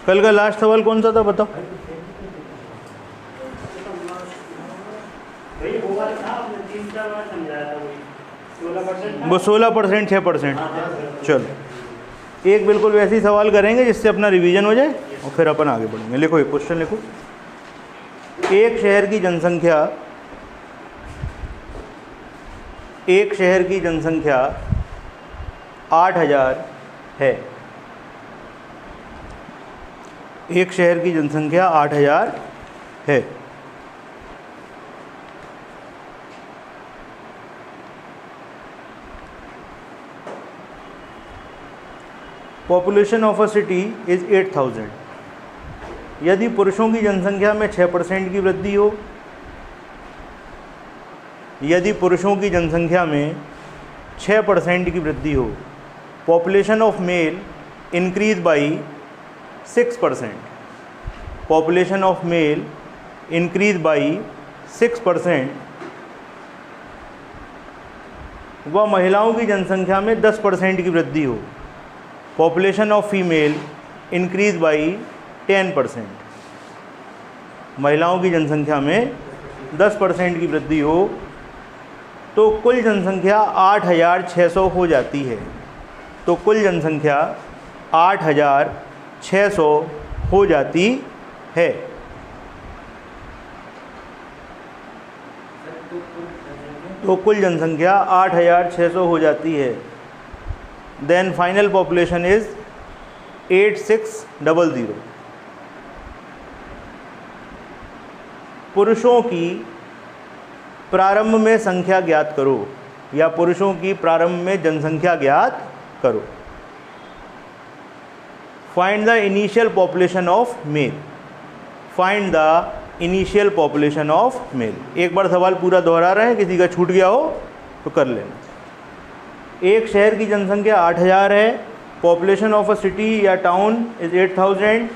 कल का लास्ट सवाल कौन सा था बताओ? वो 16%, 6%। चलो एक बिल्कुल वैसे ही सवाल करेंगे जिससे अपना रिवीजन हो जाए और फिर अपन आगे बढ़ेंगे। लिखो एक क्वेश्चन लिखो। एक शहर की जनसंख्या 8000 है। एक शहर की जनसंख्या 8000 है। Population of a city is 8000। यदि पुरुषों की जनसंख्या में 6% की वृद्धि हो, यदि पुरुषों की जनसंख्या में 6% की वृद्धि हो, population of male increase by 6%। Population of male increase by 6% व महिलाओं की जनसंख्या में 10% की वृद्धि हो, population of female increase by 10%। महिलाओं की जनसंख्या में 10% की वृद्धि हो तो कुल जनसंख्या 8600 हो जाती है। तो कुल जनसंख्या 8600 हो जाती है। तो कुल जनसंख्या 8600 हो जाती है। Then final population is 8600। पुरुषों की प्रारंभ में संख्या ज्ञात करो, या पुरुषों की प्रारंभ में जनसंख्या ज्ञात करो। Find the initial population of mail. Find the initial population of mail. एक बार सवाल पूरा दोहरा रहे हैं, किसी का छूट गया हो तो कर लेना। एक शहर की जनसंख्या 8000 है। पॉपुलेशन ऑफ अ सिटी या टाउन इज 8000।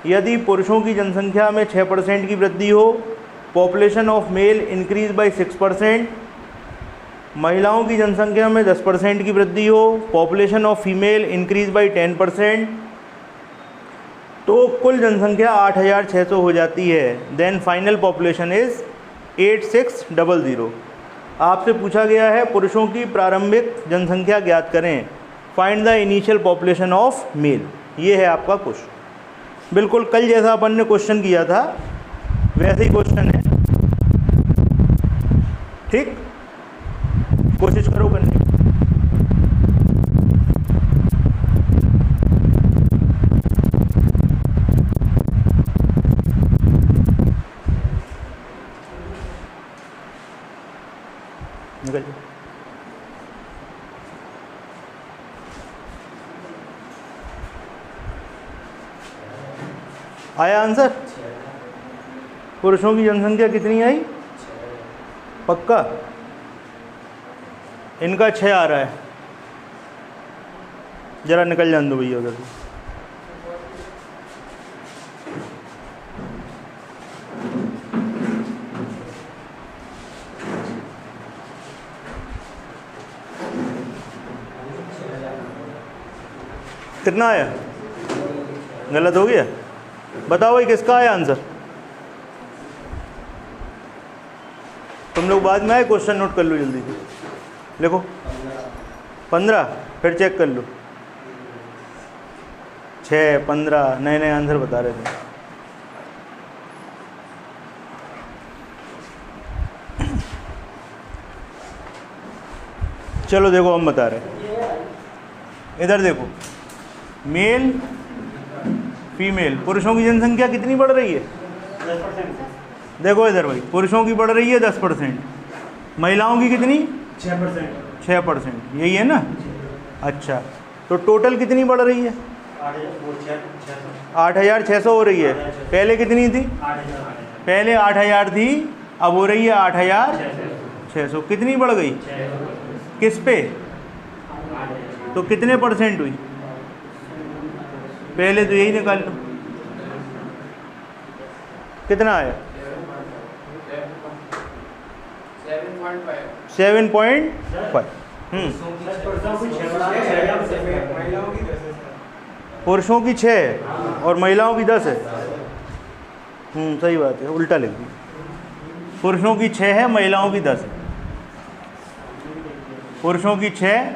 यदि पुरुषों की जनसंख्या में 6% की वृद्धि हो, population of male increase by 6%। महिलाओं की जनसंख्या में 10% की वृद्धि हो, population of female increase by 10%। तो कुल जनसंख्या 8600 हो जाती है। Then final population is 8600। आपसे पूछा गया है पुरुषों की प्रारंभिक जनसंख्या ज्ञात करें। Find the initial population of mail. ये है आपका क्वेश्चन। बिल्कुल कल जैसा अपन ने क्वेश्चन किया था वैसे ही क्वेश्चन है, ठीक? कोशिश करो करने की। निकल जाओ। आया आंसर? पुरुषों की जनसंख्या कितनी आई? पक्का? इनका 6 आ रहा है। जरा निकल जान दो भैया उधर से। कितना आया? गलत हो गया? बताओ भाई किसका आया आंसर? तुम लोग बाद में आए, क्वेश्चन नोट कर लो जल्दी से। लिखो 15। फिर चेक कर लो। 6, 15 नए नए आंसर बता रहे थे। चलो देखो हम बता रहे हैं। इधर देखो, मेल फीमेल, पुरुषों की जनसंख्या कितनी बढ़ रही है? 10%। देखो इधर भाई, पुरुषों की बढ़ रही है 10%, महिलाओं की कितनी? 6%। 6%, यही है ना? अच्छा, तो टोटल कितनी बढ़ रही है? 8600 हो रही है। पहले कितनी थी? 8000। पहले 8000 थी, अब हो रही है 8600। कितनी बढ़ गई? किस पे? तो कितने परसेंट हुई? पहले तो यही निकाल लो। कितना आया? 7.5। पुरुषों की 6, और महिलाओं की 10 है। सही बात है, उल्टा लिख दी। पुरुषों की 6 है, महिलाओं की 10 है। पुरुषों की 6,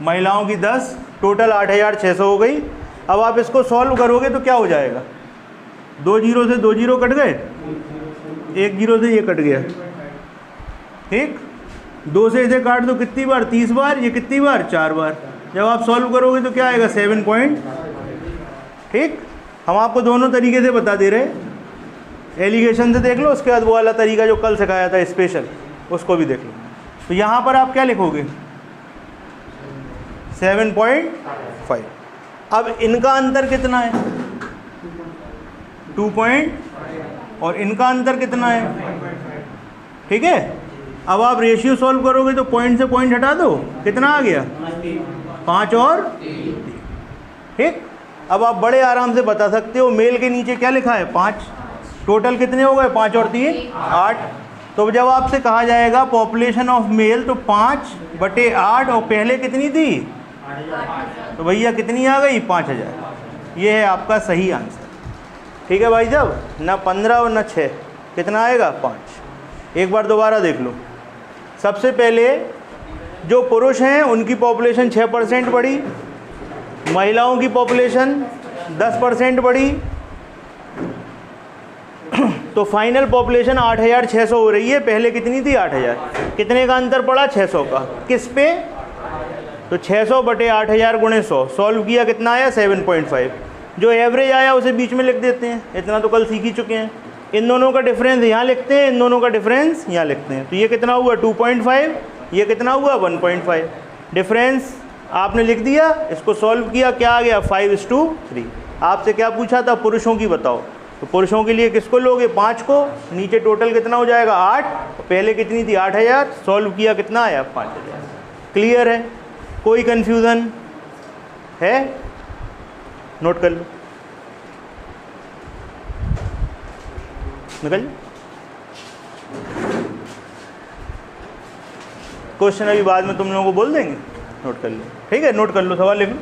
महिलाओं की 10, टोटल 8600 हो गई। अब आप इसको सॉल्व करोगे तो क्या हो जाएगा? 2 जीरो से 2 जीरो कट गए, 1 जीरो से ये कट गया, ठीक। 2 से इसे काट दो कितनी बार? 30 बार। ये कितनी बार? 4 बार। जब आप सॉल्व करोगे तो क्या आएगा? 7 पॉइंट, ठीक। हम आपको दोनों तरीके से बता दे रहे हैं, एलिगेशन से देख लो, उसके बाद वो वाला तरीका जो कल सिखाया था स्पेशल, उसको भी देख लो। तो यहाँ पर आप क्या लिखोगे? 7.5। अब इनका अंतर कितना है? 2 पॉइंट, और इनका अंतर कितना है? ठीक है। अब आप रेशियो सॉल्व करोगे तो पॉइंट से पॉइंट हटा दो, कितना आ गया? 5 और 3, ठीक। अब आप बड़े आराम से बता सकते हो मेल के नीचे क्या लिखा है? 5। टोटल कितने हो गए? 5 और 3 8। तो जब आपसे कहा जाएगा पॉपुलेशन ऑफ मेल तो 5/8, और पहले कितनी थी? तो भैया कितनी आ गई? 5000। ये है आपका सही आंसर, ठीक है भाई साहब। ना 15 और ना 6, कितना आएगा? 5। एक बार दोबारा देख लो। सबसे पहले जो पुरुष हैं उनकी पॉपुलेशन 6% बढ़ी, महिलाओं की पॉपुलेशन 10% बढ़ी, तो फाइनल पॉपुलेशन 8600 हो रही है। पहले कितनी थी? 8000। कितने का अंतर पड़ा? 600 का। किस पे? तो 600/8000 × 100। सॉल्व किया, कितना आया? 7.5। जो एवरेज आया उसे बीच में लिख देते हैं, इतना तो कल सीख ही चुके हैं। इन दोनों का डिफरेंस यहाँ लिखते हैं, इन दोनों का डिफरेंस यहाँ लिखते हैं। तो ये कितना हुआ? 2.5, ये कितना हुआ? 1.5। डिफरेंस आपने लिख दिया, इसको सॉल्व किया, क्या आ गया? 5:3। आपसे क्या पूछा था? पुरुषों की बताओ। तो पुरुषों के लिए किसको लोगे? 5 को। नीचे टोटल कितना हो जाएगा? 8। पहले कितनी थी? 8000। सॉल्व किया, कितना आया? 5000। क्लियर है? कोई कन्फ्यूज़न है? नोट कर लो, निकल। क्वेश्चन अभी बाद में तुम लोगों को बोल देंगे, नोट कर लो, ठीक है। नोट कर लो, सवाल लिख लो,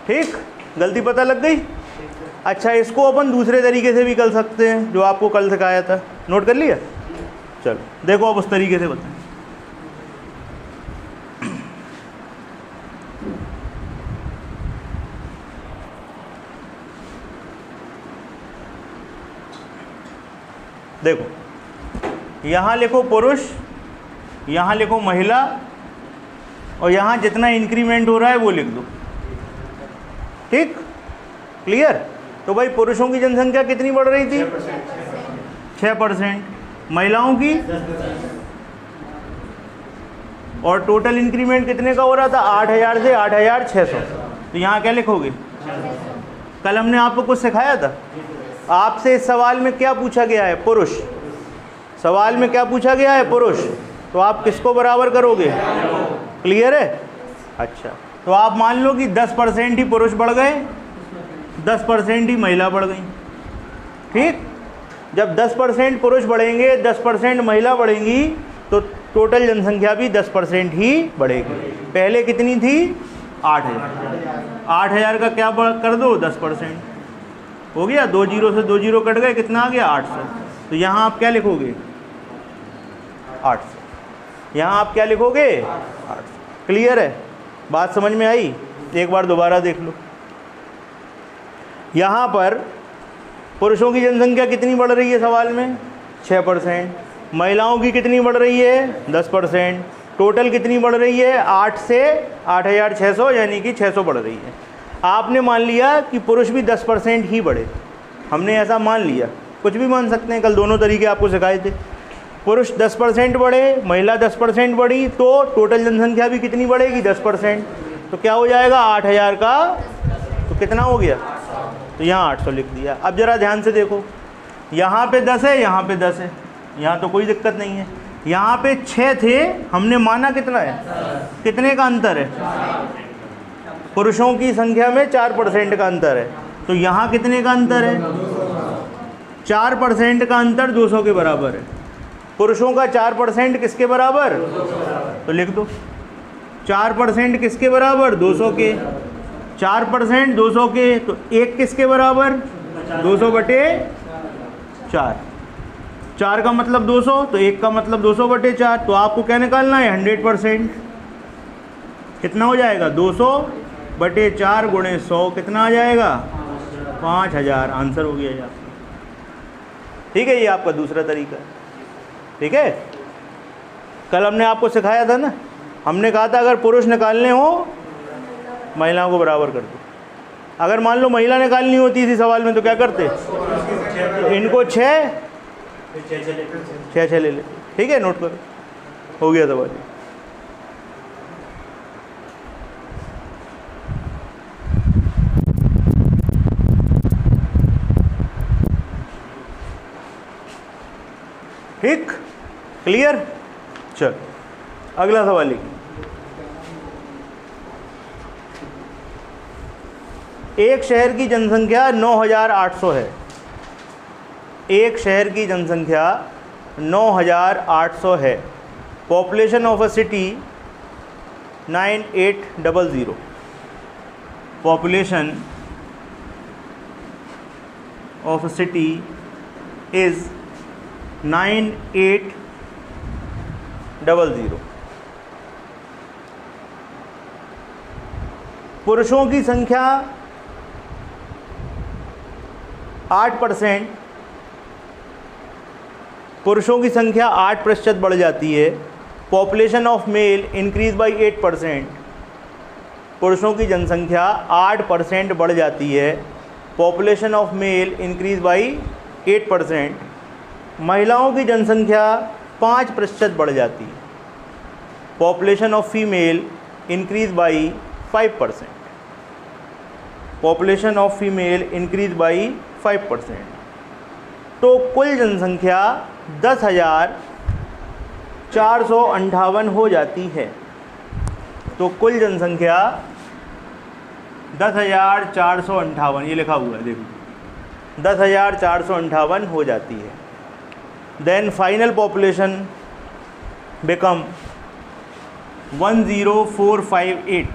ठीक। गलती पता लग गई? अच्छा, इसको अपन दूसरे तरीके से भी कर सकते हैं, जो आपको कल सिखाया था। नोट कर लिया? चलो देखो, अब उस तरीके से बताएं। देखो, यहाँ लिखो पुरुष, यहाँ लिखो महिला, और यहाँ जितना इंक्रीमेंट हो रहा है वो लिख दो, ठीक। क्लियर? तो भाई पुरुषों की जनसंख्या कितनी बढ़ रही थी? 6%। महिलाओं की? और टोटल इंक्रीमेंट कितने का हो रहा था? 8000 से 8600। तो यहाँ क्या लिखोगे? कल हमने आपको कुछ सिखाया था। आपसे इस सवाल में क्या पूछा गया है? पुरुष। सवाल में क्या पूछा गया है? पुरुष। तो आप किसको बराबर करोगे? क्लियर है? अच्छा, तो आप मान लो कि 10% ही पुरुष बढ़ गए, 10% ही महिला बढ़ गई, ठीक। जब 10% पुरुष बढ़ेंगे, 10% महिला बढ़ेंगी, तो टोटल जनसंख्या भी 10% ही बढ़ेगी। पहले कितनी थी? 8000। 8000 का क्या कर दो? 10% हो गया। 2 जीरो से 2 जीरो कट गए, कितना आ गया? 800। तो यहाँ आप क्या लिखोगे? 800। यहाँ आप क्या लिखोगे? 800। क्लियर है? बात समझ में आई? एक बार दोबारा देख लो। यहाँ पर पुरुषों की जनसंख्या कितनी बढ़ रही है सवाल में? 6%। महिलाओं की कितनी बढ़ रही है? 10%। टोटल कितनी बढ़ रही है? 8 से 8600, यानी कि 600 बढ़ रही है। आपने मान लिया कि पुरुष भी 10% ही बढ़े, हमने ऐसा मान लिया। कुछ भी मान सकते हैं, कल दोनों तरीके आपको सिखाए थे। पुरुष 10% बढ़े, महिला 10% बढ़ी, तो टोटल जनसंख्या भी कितनी बढ़ेगी? 10%। तो क्या हो जाएगा? 8000 का तो कितना हो गया? तो यहाँ 800 लिख दिया। अब ज़रा ध्यान से देखो, यहाँ पे 10 है, यहाँ पे 10 है, यहाँ तो कोई दिक्कत नहीं है। यहाँ पे 6 थे, हमने माना कितना है? कितने का अंतर है? पुरुषों की संख्या में 4% का अंतर है। तो यहाँ कितने का अंतर है? 4% का अंतर 200 के बराबर है। पुरुषों का 4% किसके बराबर? तो लिख दो 4% किसके बराबर? 200 के। 4%, 200 के, तो एक किसके बराबर? 200 बटे 4। 4 का मतलब 200, तो एक का मतलब 200 बटे 4। तो आपको क्या निकालना है? 100%। कितना हो जाएगा? 200 बटे 4 गुणे 100 कितना आ जाएगा? 5000। आंसर हो गया ये आपका। ठीक है, ये आपका दूसरा तरीका है। ठीक है, कल हमने आपको सिखाया था ना, हमने कहा था अगर पुरुष निकालने हो महिलाओं को बराबर कर दो। अगर मान लो महिला निकालनी होती इसी सवाल में तो क्या करते? इनको 6 ले लेते। ठीक है, नोट करो, हो गया सवाल। ठीक, क्लियर? चल अगला सवाल लिखिए। एक शहर की जनसंख्या 9800 है। एक शहर की जनसंख्या 9800 है। Population of a city 9800। Population of a city is 9800। पुरुषों की संख्या 8%, पुरुषों की संख्या 8% बढ़ जाती है। Population of male increase by 8%। पुरुषों की जनसंख्या 8% बढ़ जाती है। Population of male increase by 8%। महिलाओं की जनसंख्या 5% बढ़ जाती है। Population of female increase by 5%। Population of female increase by 5%। तो कुल जनसंख्या 10,458 हो जाती है। तो कुल जनसंख्या 10,458, ये लिखा हुआ है देखो, 10,458 हो जाती है। Then final population become 10458।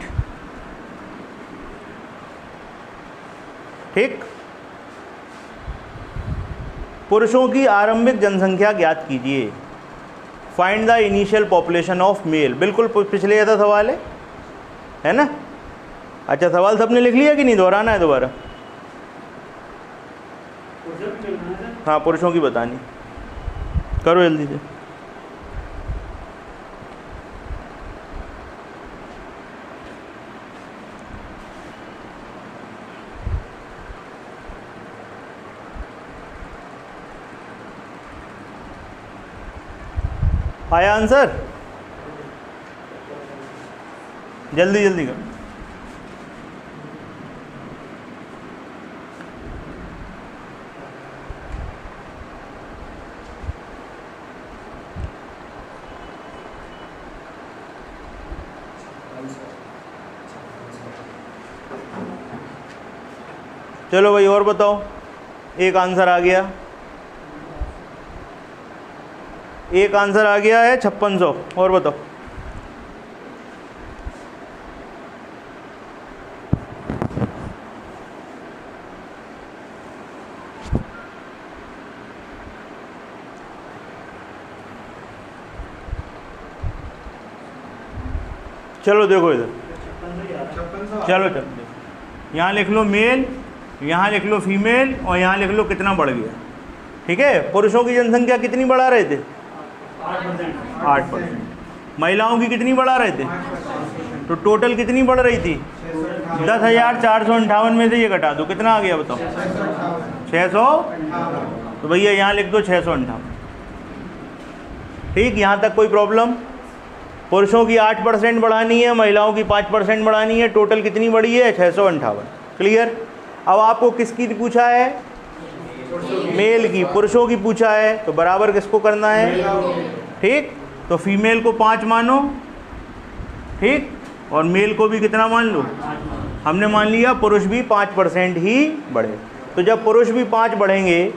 ठीक, पुरुषों की आरंभिक जनसंख्या ज्ञात कीजिए। Find the initial population of male. बिल्कुल पिछले जैसा सवाल है ना? अच्छा, सवाल सबने लिख लिया कि नहीं? दोहराना है दोबारा? हाँ, पुरुषों की बतानी, करो जल्दी से। आया आंसर? जल्दी जल्दी करो। चलो भाई और बताओ। एक आंसर आ गया, एक आंसर आ गया है 5600। और बताओ। चलो देखो इधर, चलो चलो यहाँ लिख लो मेल, यहाँ लिख लो फीमेल, और यहाँ लिख लो कितना बढ़ गया। ठीक है, पुरुषों की जनसंख्या कितनी बढ़ा रहे थे? 8%। महिलाओं की कितनी बढ़ा रहे थे? तो टोटल कितनी बढ़ रही थी? 10,458 में से ये घटा दो, कितना आ गया बताओ? 600। तो भैया यहाँ लिख दो 658। ठीक, यहाँ तक कोई प्रॉब्लम? पुरुषों की 8% बढ़ानी है, महिलाओं की 5% बढ़ानी है, टोटल कितनी बढ़ी है? 658। क्लियर? अब आपको किसकी पूछा है? मेल की। पुरुषों की पूछा है तो बराबर किसको करना है? ठीक, तो फीमेल को 5 मानो, ठीक, और मेल को भी कितना मान लो? हमने मान लिया पुरुष भी 5% ही बढ़े। तो जब पुरुष भी 5 बढ़ेंगे,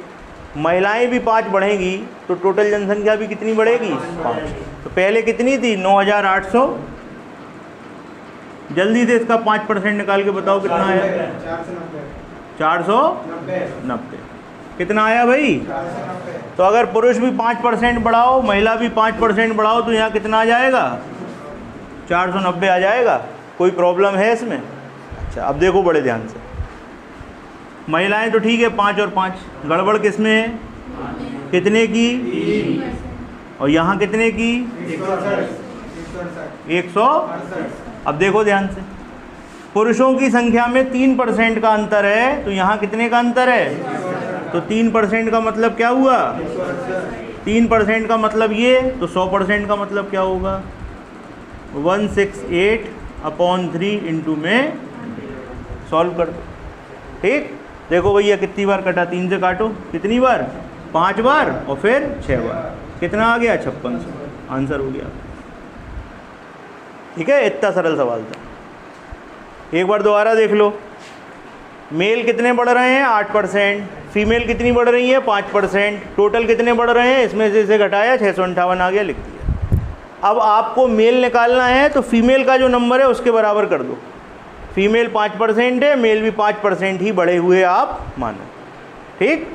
महिलाएं भी 5 बढ़ेंगी, तो टोटल जनसंख्या भी कितनी बढ़ेगी? 5। तो पहले कितनी थी? 9,800, जल्दी से इसका 5% निकाल के बताओ कितना आया। 490। कितना आया भाई? तो अगर पुरुष भी 5% बढ़ाओ, महिला भी 5% बढ़ाओ, तो यहाँ कितना आ जाएगा? 490 आ जाएगा। कोई प्रॉब्लम है इसमें? अच्छा, अब देखो बड़े ध्यान से। महिलाएं तो ठीक है 5 और 5, गड़बड़ किसमें है? कितने की? और यहाँ कितने की? 100। अब देखो ध्यान से, पुरुषों की संख्या में 3% का अंतर है, तो यहाँ कितने का अंतर है? तो 3% का मतलब क्या हुआ? 3% का मतलब ये, तो 100% का मतलब क्या होगा? 168/3 इंटू में सॉल्व कर दो। ठीक, देखो भैया कितनी बार कटा? 3 से काटो, कितनी बार? 5 बार और फिर 6 बार। कितना आ गया? 5600। आंसर हो गया। ठीक है, इतना सरल सवाल था। एक बार दोबारा देख लो। मेल कितने बढ़ रहे हैं? 8%। फीमेल कितनी बढ़ रही है? 5%। टोटल कितने बढ़ रहे हैं? इसमें से इसे घटाया, 658 आ गया, लिख दिया। अब आपको मेल निकालना है, तो फीमेल का जो नंबर है उसके बराबर कर दो। फीमेल 5% है, मेल भी 5% ही बढ़े हुए आप मानो। ठीक,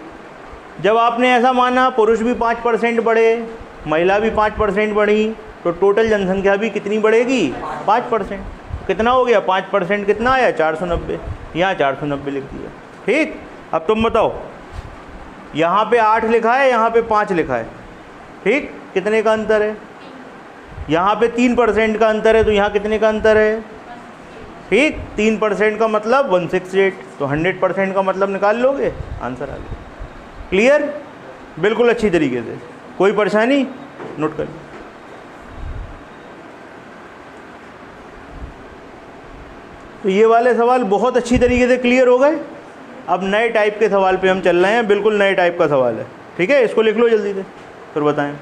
जब आपने ऐसा माना, पुरुष भी 5% बढ़े, महिला भी 5% बढ़ी, तो टोटल जनसंख्या भी कितनी बढ़ेगी? 5%। कितना हो गया? 5% कितना आया? 490। यहाँ 490 लिख दिया। ठीक, अब तुम बताओ, यहाँ पे 8 लिखा है, यहाँ पे 5 लिखा है। ठीक, कितने का अंतर है? यहाँ पे 3% का अंतर है, तो यहाँ कितने का अंतर है? ठीक, 3% का मतलब 168, तो 100% का मतलब निकाल लोगे, आंसर आ गया। क्लियर? बिल्कुल अच्छी तरीके से, कोई परेशानी? नोट कर लो। तो ये वाले सवाल बहुत अच्छी तरीके से क्लियर हो गए। अब नए टाइप के सवाल पे हम चल रहे हैं, बिल्कुल नए टाइप का सवाल है। ठीक है, इसको लिख लो जल्दी से, फिर बताएं।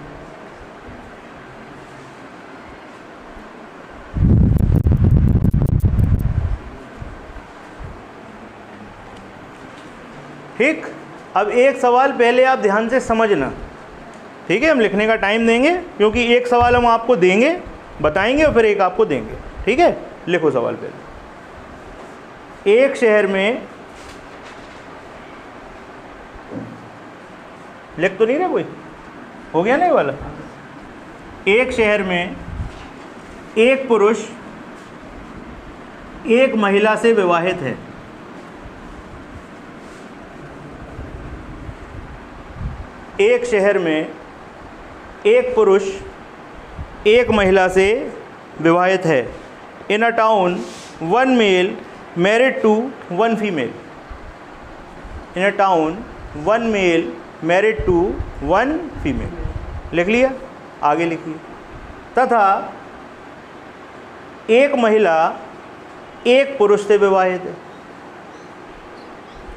ठीक, अब एक सवाल पहले आप ध्यान से समझना। ठीक है, हम लिखने का टाइम देंगे, क्योंकि एक सवाल हम आपको देंगे, बताएंगे, और फिर एक आपको देंगे। ठीक है, लिखो सवाल पहले। एक शहर में, लिख तो नहीं रहे कोई? हो गया ना ये वाला? एक शहर में एक पुरुष एक महिला से विवाहित है। एक शहर में एक पुरुष एक महिला से विवाहित है। In a town, one male married to one female. In a town, one male married to one female. लिख लिया? आगे लिखिए। तथा एक महिला एक पुरुष से विवाहित है।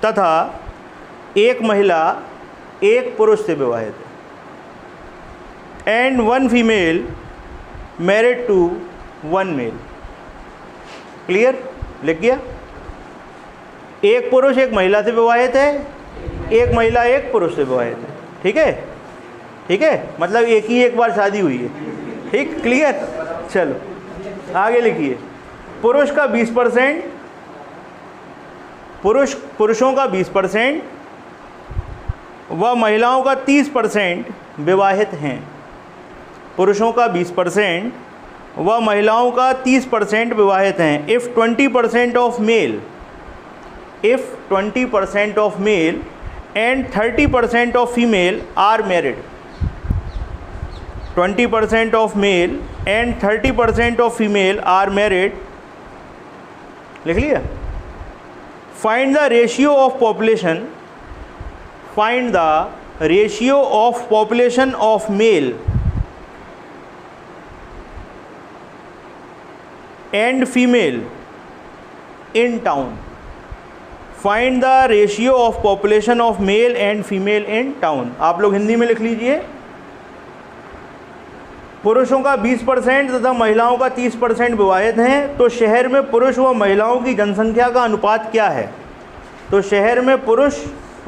तथा एक महिला एक पुरुष से विवाहित है। And one female married to one male. Clear? लिख गया? एक पुरुष एक महिला से विवाहित है, एक महिला एक पुरुष से विवाहित है। ठीक है? ठीक है, मतलब एक ही एक बार शादी हुई है। ठीक, क्लियर? चलो आगे लिखिए। पुरुष का 20%, पुरुषों का 20% व महिलाओं का 30% विवाहित हैं। पुरुषों का 20% व महिलाओं का 30% विवाहित हैं। If 20% of male, if 20% of male and 30% of female are married, 20% of male and 30% of female are married, लिख लिया? Find the ratio of population, find the ratio of population of male and female in town. Find the ratio of population of male and female in town. आप लोग हिंदी में लिख लीजिए। पुरुषों का 20% तथा महिलाओं का 30% विवाहित हैं, तो शहर में पुरुष व महिलाओं की जनसंख्या का अनुपात क्या है? तो शहर में पुरुष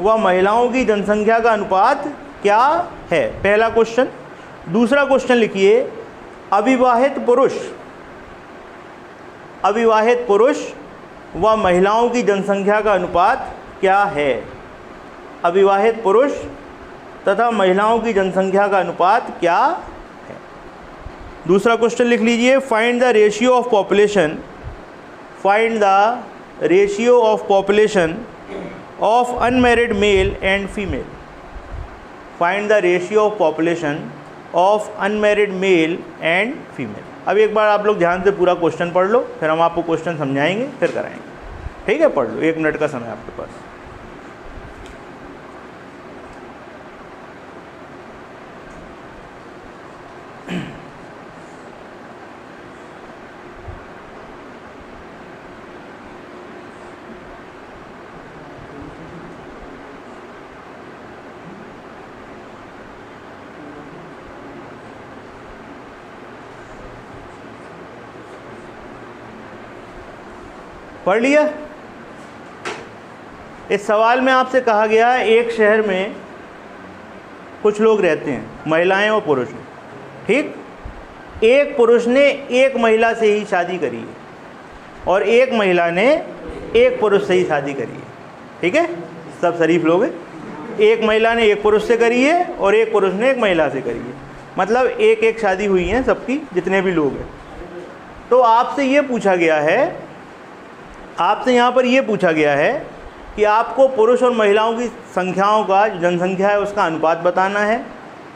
व महिलाओं की जनसंख्या का अनुपात क्या है? पहला क्वेश्चन। दूसरा क्वेश्चन लिखिए, अविवाहित पुरुष अविवाहित पुरुष व महिलाओं की जनसंख्या का अनुपात क्या है? अविवाहित पुरुष तथा महिलाओं की जनसंख्या का अनुपात क्या है? दूसरा क्वेश्चन लिख लीजिए, find the ratio of population, find the ratio of population of unmarried male and female, find the ratio of population of unmarried male and female. अब एक बार आप लोग ध्यान से पूरा क्वेश्चन पढ़ लो, फिर हम आपको क्वेश्चन समझाएंगे, फिर कराएंगे। ठीक है, पढ़ लो, 1 मिनट का समय आपके पास। पढ़ लिया? इस सवाल में आपसे कहा गया है एक शहर में कुछ लोग रहते हैं, महिलाएं और पुरुष, ठीक? एक पुरुष ने एक महिला से ही शादी करी है और एक महिला ने एक पुरुष से ही शादी करी है, ठीक है? सब शरीफ लोग हैं। एक महिला ने एक पुरुष से करी है और एक पुरुष ने एक महिला से करी है, मतलब एक एक शादी हुई है सबकी, जितने भी लोग हैं। तो आपसे ये पूछा गया है, आपसे यहाँ पर ये पूछा गया है कि आपको पुरुष और महिलाओं की संख्याओं का, जो जनसंख्या है उसका अनुपात बताना है।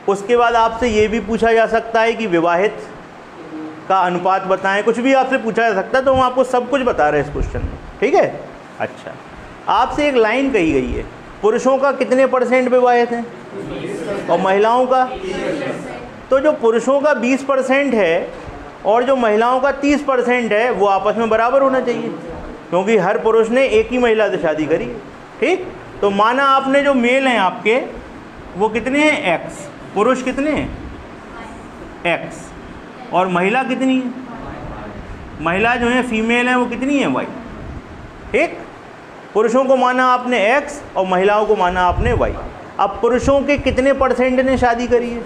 उसके बाद आपसे ये भी पूछा जा सकता है कि विवाहित का अनुपात बताएं, कुछ भी आपसे पूछा जा सकता है, तो हम आपको सब कुछ बता रहे हैं इस क्वेश्चन में, ठीक है? अच्छा, आपसे एक लाइन कही गई है, पुरुषों का कितने % विवाहित हैं और महिलाओं का? तो जो पुरुषों का 20% है और जो महिलाओं का 30% है वो आपस में बराबर होना चाहिए, क्योंकि हर पुरुष ने एक ही महिला से शादी करी, ठीक? तो माना आपने जो मेल हैं आपके वो कितने हैं? X, पुरुष कितने हैं? X, और महिला कितनी है? महिला जो है फीमेल है वो कितनी है? Y, ठीक? पुरुषों को माना आपने X और महिलाओं को माना आपने Y। अब पुरुषों के कितने % ने शादी करी है?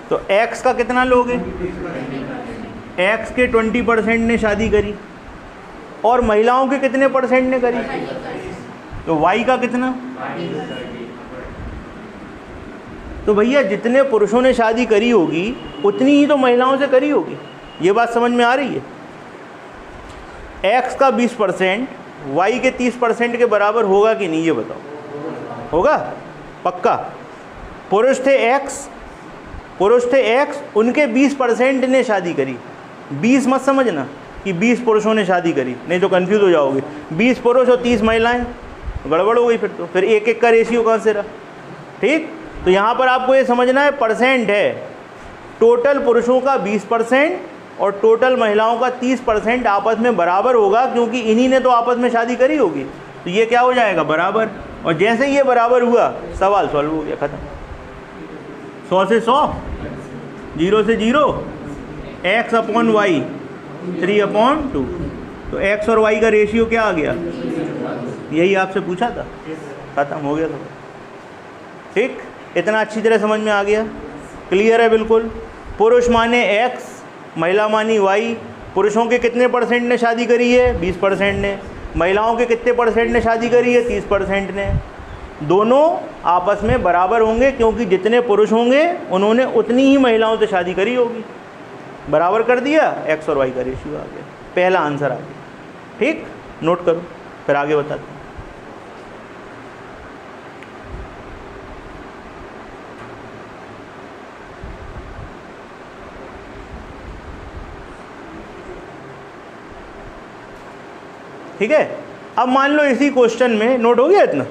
तो X का कितना लोगे? X के 20% ने शादी करी, और महिलाओं के कितने % ने करी? तो Y का कितना? तो भैया जितने पुरुषों ने शादी करी होगी उतनी ही तो महिलाओं से करी होगी। ये बात समझ में आ रही है? X का 20% Y के 30% के बराबर होगा कि नहीं, ये बताओ। होगा? पक्का? पुरुष थे X, उनके 20% ने शादी करी। 20 मत समझना कि 20 पुरुषों ने शादी करी, नहीं तो कंफ्यूज हो जाओगे। 20 पुरुष और 30 महिलाएं, गड़बड़ हो गई फिर तो, फिर एक एक का रेशियो कहाँ से रहा, ठीक? तो यहाँ पर आपको ये समझना है % है, टोटल पुरुषों का 20% और टोटल महिलाओं का 30% आपस में बराबर होगा, क्योंकि इन्हीं ने तो आपस में शादी करी होगी। तो ये क्या हो जाएगा? बराबर। और जैसे ये बराबर हुआ सवाल सॉल्व हो गया, ख़त्म। 100 से 100, 0 से 0, x/y 3/2। तो x और y का रेशियो क्या आ गया? यही आपसे पूछा था, ख़त्म हो गया था, ठीक? इतना अच्छी तरह समझ में आ गया? क्लियर है बिल्कुल? पुरुष माने x, महिला मानी y। पुरुषों के कितने % ने शादी करी है? 20% ने। महिलाओं के कितने % ने शादी करी है? 30% ने। दोनों आपस में बराबर होंगे, क्योंकि जितने पुरुष होंगे उन्होंने उतनी ही महिलाओं से शादी करी होगी। बराबर कर दिया, x और y का रेशियो आ गया, पहला आंसर आ गया, ठीक? नोट करो, फिर आगे बताते हैं। ठीक है? अब मान लो इसी क्वेश्चन में, नोट हो गया इतना?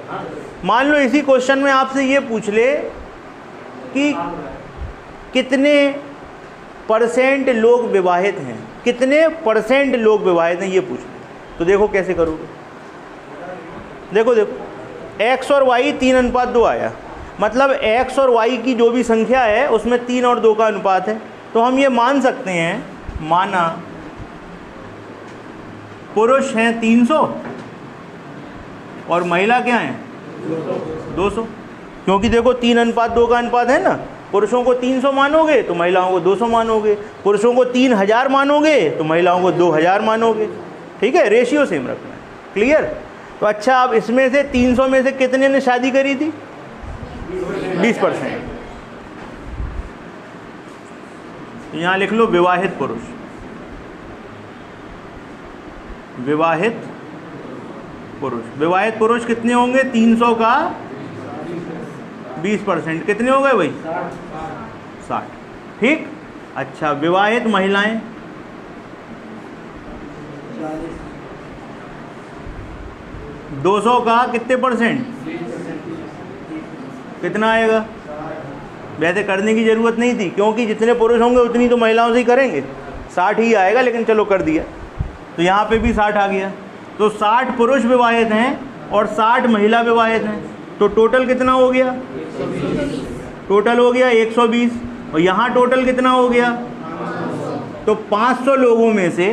मान लो इसी क्वेश्चन में आपसे ये पूछ ले कि कितने % लोग विवाहित हैं, कितने % लोग विवाहित हैं, ये पूछ ले। तो देखो कैसे करोगे। देखो x और y 3:2 आया, मतलब x और y की जो भी संख्या है उसमें 3 और 2 का अनुपात है। तो हम ये मान सकते हैं, माना पुरुष हैं 300 और महिला क्या हैं 200, क्योंकि देखो 3:2 का अनुपात है ना, पुरुषों को 300 मानोगे तो महिलाओं को 200 मानोगे, पुरुषों को 3000 मानोगे तो महिलाओं को 2000 मानोगे। ठीक है, रेशियो सेम रखना है। क्लियर? तो अच्छा, अब इसमें से 300 में से कितने ने शादी करी थी? 20%। तो यहाँ लिख लो विवाहित पुरुष। विवाहित पुरुष, विवाहित पुरुष कितने होंगे? 300 का 20% कितने हो गए भाई? 60। ठीक। अच्छा, विवाहित महिलाएं 200 का कितने परसेंट? कितना आएगा? वैसे करने की ज़रूरत नहीं थी, क्योंकि जितने पुरुष होंगे उतनी तो महिलाओं से ही करेंगे, 60 ही आएगा, लेकिन चलो कर दिया। तो यहाँ पे भी 60 आ गया। तो 60 पुरुष विवाहित हैं और 60 महिला विवाहित हैं, तो टोटल कितना हो गया? टोटल हो गया 120। और यहाँ टोटल कितना हो गया? तो 500 लोगों में से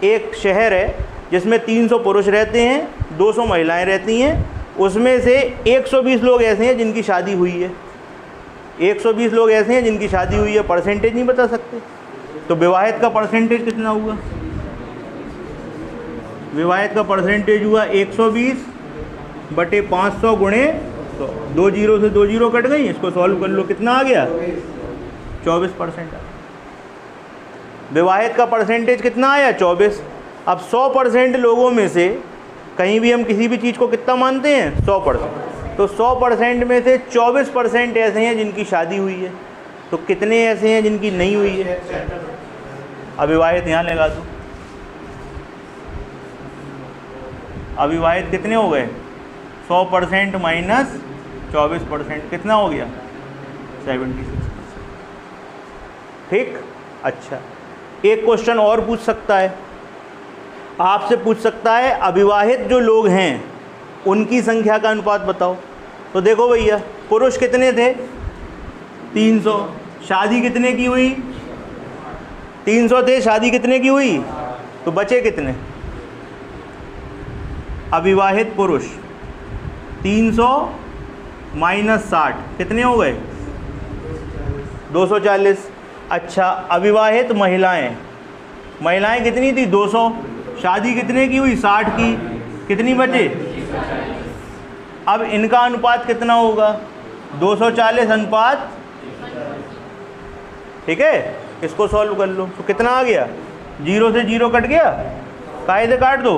एक शहर है जिसमें 300 पुरुष रहते हैं, 200 महिलाएं रहती हैं, उसमें से 120 लोग ऐसे हैं जिनकी शादी हुई है। 120 लोग ऐसे हैं जिनकी शादी हुई है। परसेंटेज नहीं बता सकते, तो विवाहित का परसेंटेज कितना हुआ? विवाहित का परसेंटेज हुआ 120 बटे 500 गुणे 100। 2 जीरो से 2 जीरो कट गई, इसको सॉल्व कर लो, कितना आ गया? 24% आ। विवाहित का परसेंटेज कितना आया? 24। अब 100% लोगों में से कहीं भी हम किसी भी चीज़ को कितना मानते हैं? 100%। तो 100% में से 24% ऐसे हैं जिनकी शादी हुई है। तो कितने ऐसे हैं जिनकी नहीं हुई है? अविवाहित यहाँ लगा दो। अविवाहित कितने हो गए? 100% माइनस 24% कितना हो गया? 76%। ठीक। अच्छा, एक क्वेश्चन और पूछ सकता है, आपसे पूछ सकता है अविवाहित जो लोग हैं उनकी संख्या का अनुपात बताओ। तो देखो भैया, पुरुष कितने थे? 300। शादी कितने की हुई? 300 थे, शादी कितने की हुई? तो बचे कितने? अविवाहित पुरुष 300 माइनस 60 कितने हो गए? 240। अच्छा, अविवाहित महिलाएं, महिलाएं कितनी थी? 200। शादी कितने की हुई? 60 की। कितनी बचे? अब इनका अनुपात कितना होगा? 240 अनुपात। ठीक है, इसको सॉल्व कर लो तो कितना आ गया? 0 से 0 कट गया, कायदे काट दो,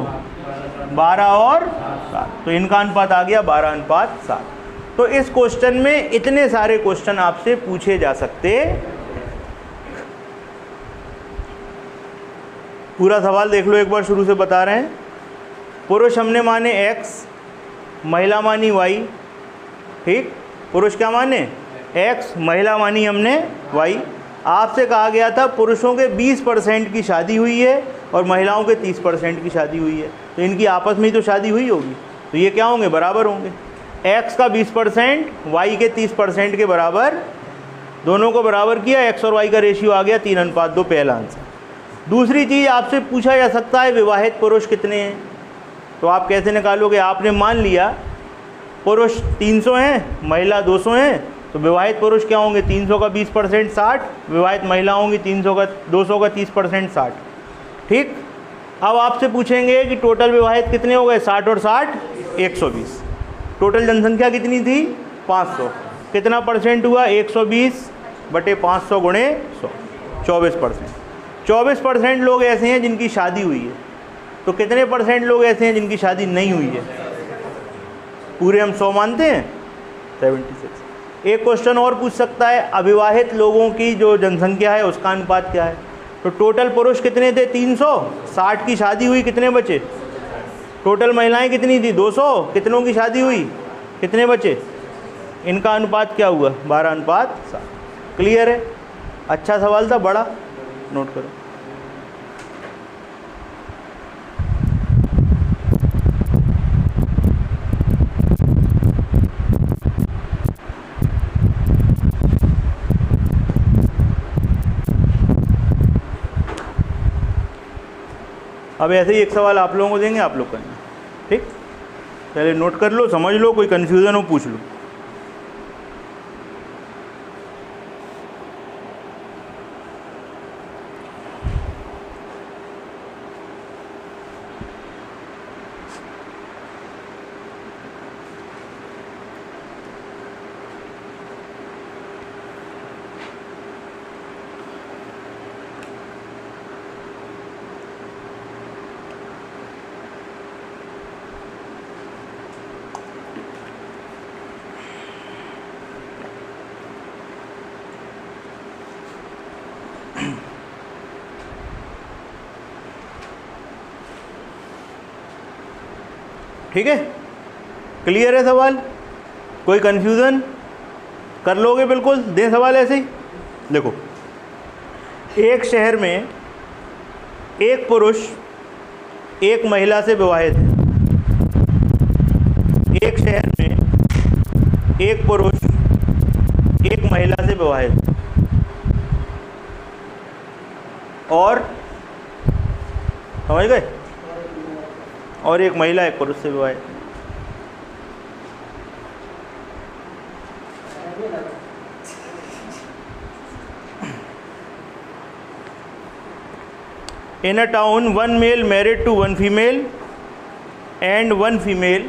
12 और 7। तो इनका अनुपात आ गया 12:7। तो इस क्वेश्चन में इतने सारे क्वेश्चन आपसे पूछे जा सकते। पूरा सवाल देख लो एक बार, शुरू से बता रहे हैं। पुरुष हमने माने x, महिला मानी y। ठीक, पुरुष क्या माने? x, महिला मानी हमने y। आपसे कहा गया था पुरुषों के 20% की शादी हुई है और महिलाओं के 30% की शादी हुई है, तो इनकी आपस में ही तो शादी हुई होगी, तो ये क्या होंगे? बराबर होंगे। x का 20% y के 30% के बराबर, दोनों को बराबर किया, x और y का रेशियो आ गया 3:2, पहला आंसर। दूसरी चीज़ आपसे पूछा जा सकता है विवाहित पुरुष कितने हैं, तो आप कैसे निकालोगे? आपने मान लिया पुरुष 300 हैं, महिला 200 हैं, तो विवाहित पुरुष क्या होंगे? 300 का 20% 60, विवाहित महिला होंगी 200 का 30% 60। ठीक। अब आपसे पूछेंगे कि टोटल विवाहित कितने हो गए? 60 और 60 120। टोटल जनसंख्या कितनी थी? 500। कितना परसेंट हुआ? 120 बटे 500 गुणे 100, 24%। 24% लोग ऐसे हैं जिनकी शादी हुई है, तो कितने परसेंट लोग ऐसे हैं जिनकी शादी नहीं हुई है? पूरे हम 100 मानते हैं, 76। एक क्वेश्चन और पूछ सकता है अविवाहित लोगों की जो जनसंख्या है उसका अनुपात क्या है? तो टोटल पुरुष कितने थे? 300, 60 की शादी हुई, कितने बचे? टोटल महिलाएं कितनी थी? 200, कितनों की शादी हुई, कितने बचे? इनका अनुपात क्या हुआ? 12:7। क्लियर है? अच्छा सवाल था, बड़ा, नोट करो। अब ऐसे ही एक सवाल आप लोगों को देंगे, आप लोग करना। ठीक, पहले नोट कर लो, समझ लो, कोई कन्फ्यूज़न हो पूछ लो। ठीक है, क्लियर है सवाल? कोई कन्फ्यूज़न? कर लोगे बिल्कुल? दें सवाल ऐसे ही। देखो, एक शहर में एक पुरुष एक महिला से विवाहित है। एक शहर में एक पुरुष एक महिला से विवाहित है और समझ गए, और एक महिला एक पुरुष से विवाहित है। In a town, one male married to one female and one female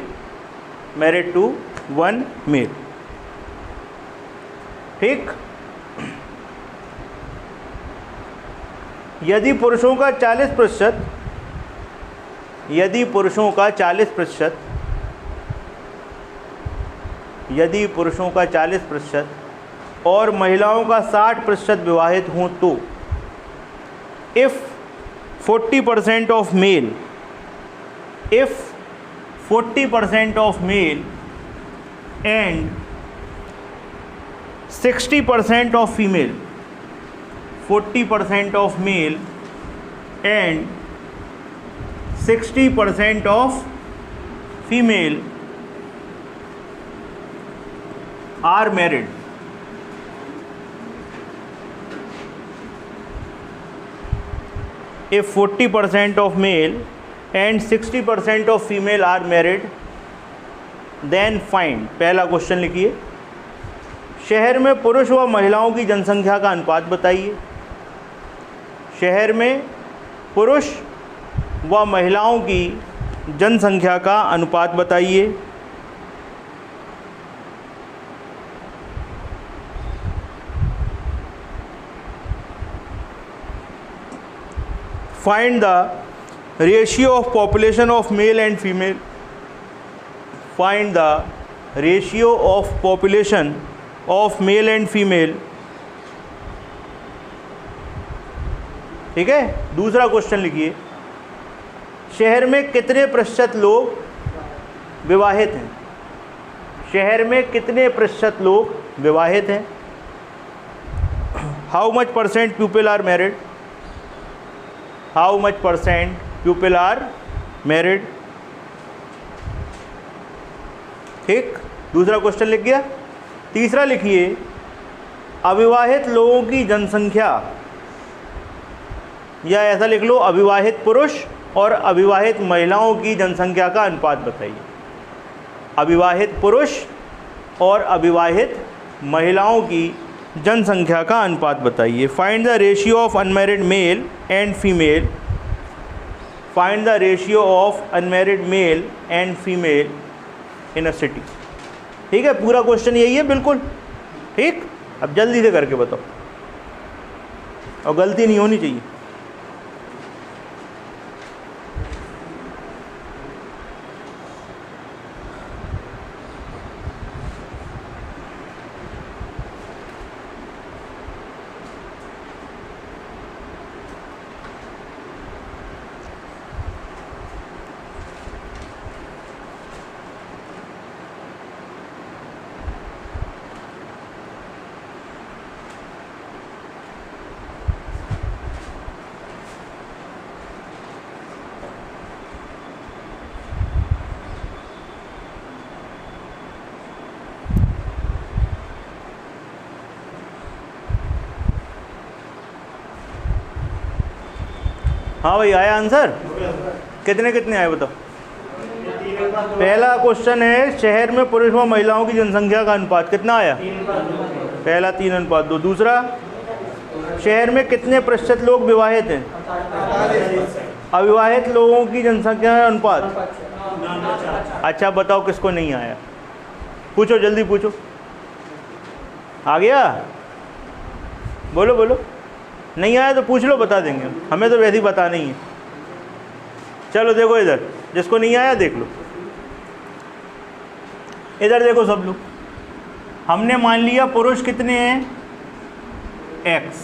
married to one male. ठीक, यदि पुरुषों का 40%, यदि पुरुषों का 40%, यदि पुरुषों का 40% और महिलाओं का 60% विवाहित हों तो if 40% of male, if 40% of male and 60% of female, 40% of male and 60% of female are married, if 40% of male and 60% of female are married, then find, पहला क्वेश्चन लिखिए, शहर में पुरुष व महिलाओं की जनसंख्या का अनुपात बताइए। शहर में पुरुष व महिलाओं की जनसंख्या का अनुपात बताइए। Find the ratio of population of male and female. Find the ratio of population of male and female. ठीक है, दूसरा क्वेश्चन लिखिए, शहर में कितने प्रतिशत लोग विवाहित हैं? शहर में कितने प्रतिशत लोग विवाहित हैं? How much percent people are married? How much percent people are married? ठीक, दूसरा क्वेश्चन लिख गया। तीसरा लिखिए, अविवाहित लोगों की जनसंख्या, या ऐसा लिख लो, अविवाहित पुरुष और अविवाहित महिलाओं की जनसंख्या का अनुपात बताइए। अविवाहित पुरुष और अविवाहित महिलाओं की जनसंख्या का अनुपात बताइए। Find the ratio of unmarried male and female, find the ratio of unmarried male and female in a city. ठीक है, पूरा क्वेश्चन यही है बिल्कुल। ठीक, अब जल्दी से करके बताओ और गलती नहीं होनी चाहिए। हाँ भाई, आया आंसर? कितने कितने आए बताओ। पहला क्वेश्चन है, शहर में पुरुष व महिलाओं की जनसंख्या का अनुपात कितना आया? पहला 3:2। दूसरा, शहर में कितने प्रतिशत लोग विवाहित हैं? अविवाहित लोगों की जनसंख्या का अनुपात। अच्छा बताओ किसको नहीं आया? पूछो, जल्दी पूछो। आ गया? बोलो बोलो। नहीं आया तो पूछ लो, बता देंगे, हमें तो वैसे ही बता नहीं है। चलो देखो इधर, जिसको नहीं आया देख लो। इधर देखो सब लोग, हमने मान लिया पुरुष कितने हैं? X,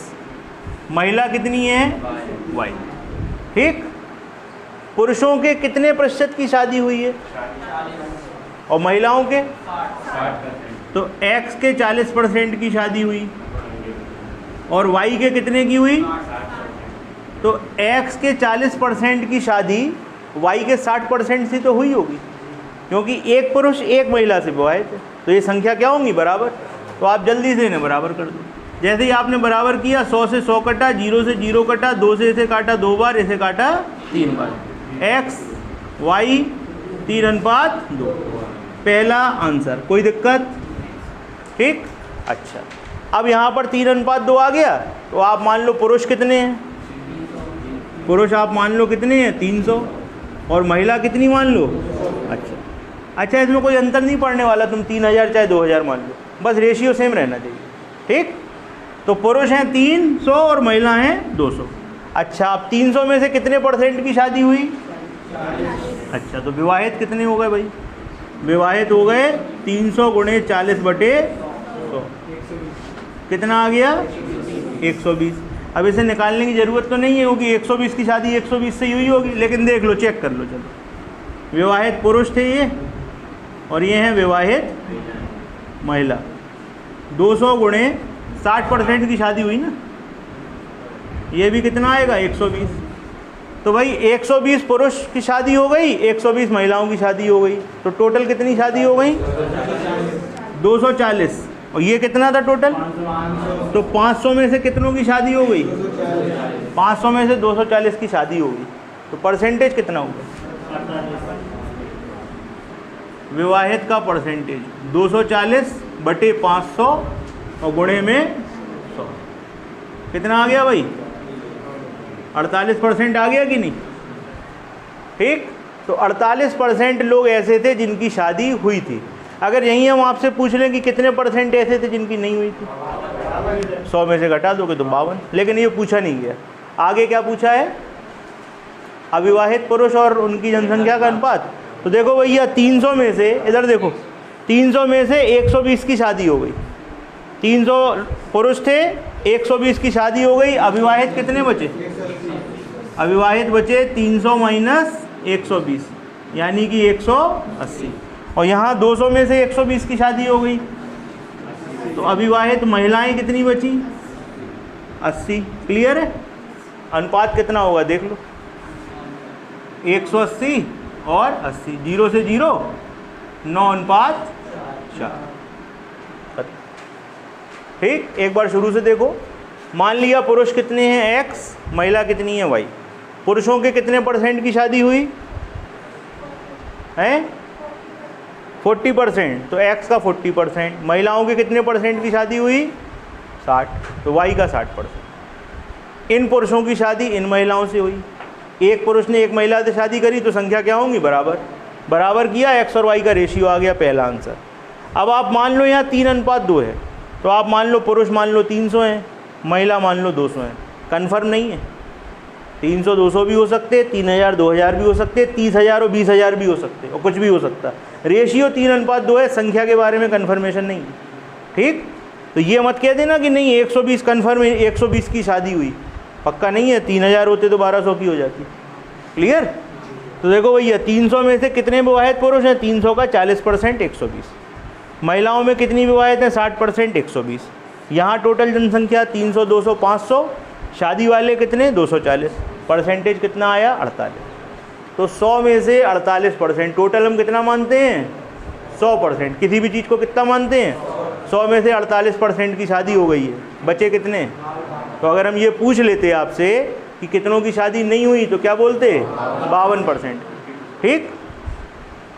महिला कितनी है? Y। ठीक, पुरुषों के कितने प्रतिशत की शादी हुई है और महिलाओं के? तो x के 40% की शादी हुई और y के कितने की हुई? तो x के 40% की शादी y के 60% से तो हुई होगी, क्योंकि एक पुरुष एक महिला से विवाहित है, तो ये संख्या क्या होंगी? बराबर। तो आप जल्दी से इन्हें बराबर कर दो। जैसे ही आपने बराबर किया, 100 से 100 कटा, 0 से 0 कटा, 2 से इसे काटा 2 बार, इसे काटा 3 बार। x y 3:2 पहला आंसर। कोई दिक्कत? ठीक। अच्छा, अब यहाँ पर 3:2 आ गया, तो आप मान लो पुरुष कितने हैं? पुरुष आप मान लो कितने हैं? 300। और महिला कितनी मान लो? अच्छा, इसमें कोई अंतर नहीं पड़ने वाला, तुम 3000 चाहे 2000 मान लो, बस रेशियो सेम रहना चाहिए। ठीक। तो पुरुष हैं 300 और महिला हैं 200। अच्छा, अब 300 में से कितने % की शादी हुई? अच्छा, तो विवाहित कितने हो गए भाई? विवाहित हो गए 300 × 40/100। कितना आ गया? 120। अब इसे निकालने की ज़रूरत तो नहीं है, क्योंकि 120 की शादी 120 से ही हुई होगी, लेकिन देख लो, चेक कर लो। चलो, विवाहित पुरुष थे ये, और ये हैं विवाहित महिला। 200 × 60% की शादी हुई ना, ये भी कितना आएगा? 120। तो भाई 120 पुरुष की शादी हो गई, 120 महिलाओं की शादी हो गई, तो टोटल कितनी शादी हो गई? 240। और ये कितना था टोटल? तो 500 में से कितनों की शादी हो गई? 500 में से 240 की शादी हो गई, तो परसेंटेज कितना होगा? विवाहित का परसेंटेज 240/500 और गुणे में 100 कितना आ गया भाई? 48% आ गया कि नहीं? ठीक। तो 48% लोग ऐसे थे जिनकी शादी हुई थी। अगर यहीं हम आपसे पूछ लें कि कितने % ऐसे थे जिनकी नहीं हुई थी, 100 में से घटा दोगे तो 52। लेकिन ये पूछा नहीं गया। आगे क्या पूछा है? अविवाहित पुरुष और उनकी जनसंख्या का अनुपात। तो देखो भैया, 300 में से, इधर देखो, 300 में से 120 की शादी हो गई। 300 पुरुष थे, 120 की शादी हो गई। अविवाहित कितने बचे? अविवाहित बचे 300 - 120, यानी कि 180। और यहाँ 200 में से 120 की शादी हो गई, तो अविवाहित महिलाएं कितनी बची? 80। क्लियर है? अनुपात कितना होगा देख लो, 180 और 80, 0 से 0, 9:4। ठीक। एक बार शुरू से देखो। मान लिया पुरुष कितने हैं? x, महिला कितनी है? y। पुरुषों के कितने % की शादी हुई है? 40%। तो x का 40%। महिलाओं के कितने % की शादी हुई? 60। तो y का 60%। इन पुरुषों की शादी इन महिलाओं से हुई। एक पुरुष ने एक महिला से शादी करी, तो संख्या क्या होंगी? बराबर। बराबर किया, x और y का रेशियो आ गया, पहला आंसर। अब आप मान लो यहाँ 3:2 है, तो आप मान लो पुरुष मान लो 300 हैं, महिला मान लो 200 हैं। कन्फर्म नहीं है, 300 200 भी हो सकते, 3000 2000 भी हो सकते, 30,000 और 20,000 भी हो सकते, और कुछ भी हो सकता। रेशियो 3:2 है, संख्या के बारे में कन्फर्मेशन नहीं है। ठीक। तो ये मत कह देना कि नहीं 120 कन्फर्म, 120 की शादी हुई, पक्का नहीं है। 3000 होते तो 1200 की हो जाती। क्लियर? तो देखो भैया, 300 में से कितने विवाहित पुरुष हैं? 300 का 40% 120। महिलाओं में कितनी विवाहित हैं? 60% 120। यहाँ टोटल जनसंख्या 300 200 500, शादी वाले कितने? 240। परसेंटेज कितना आया? 48। तो 100 में से 48%। टोटल हम कितना मानते हैं? 100%। किसी भी चीज़ को कितना मानते हैं? 100 में से 48% की शादी हो गई है, बचे कितने? तो अगर हम ये पूछ लेते आपसे कि कितनों की शादी नहीं हुई, तो क्या बोलते? 52%। ठीक।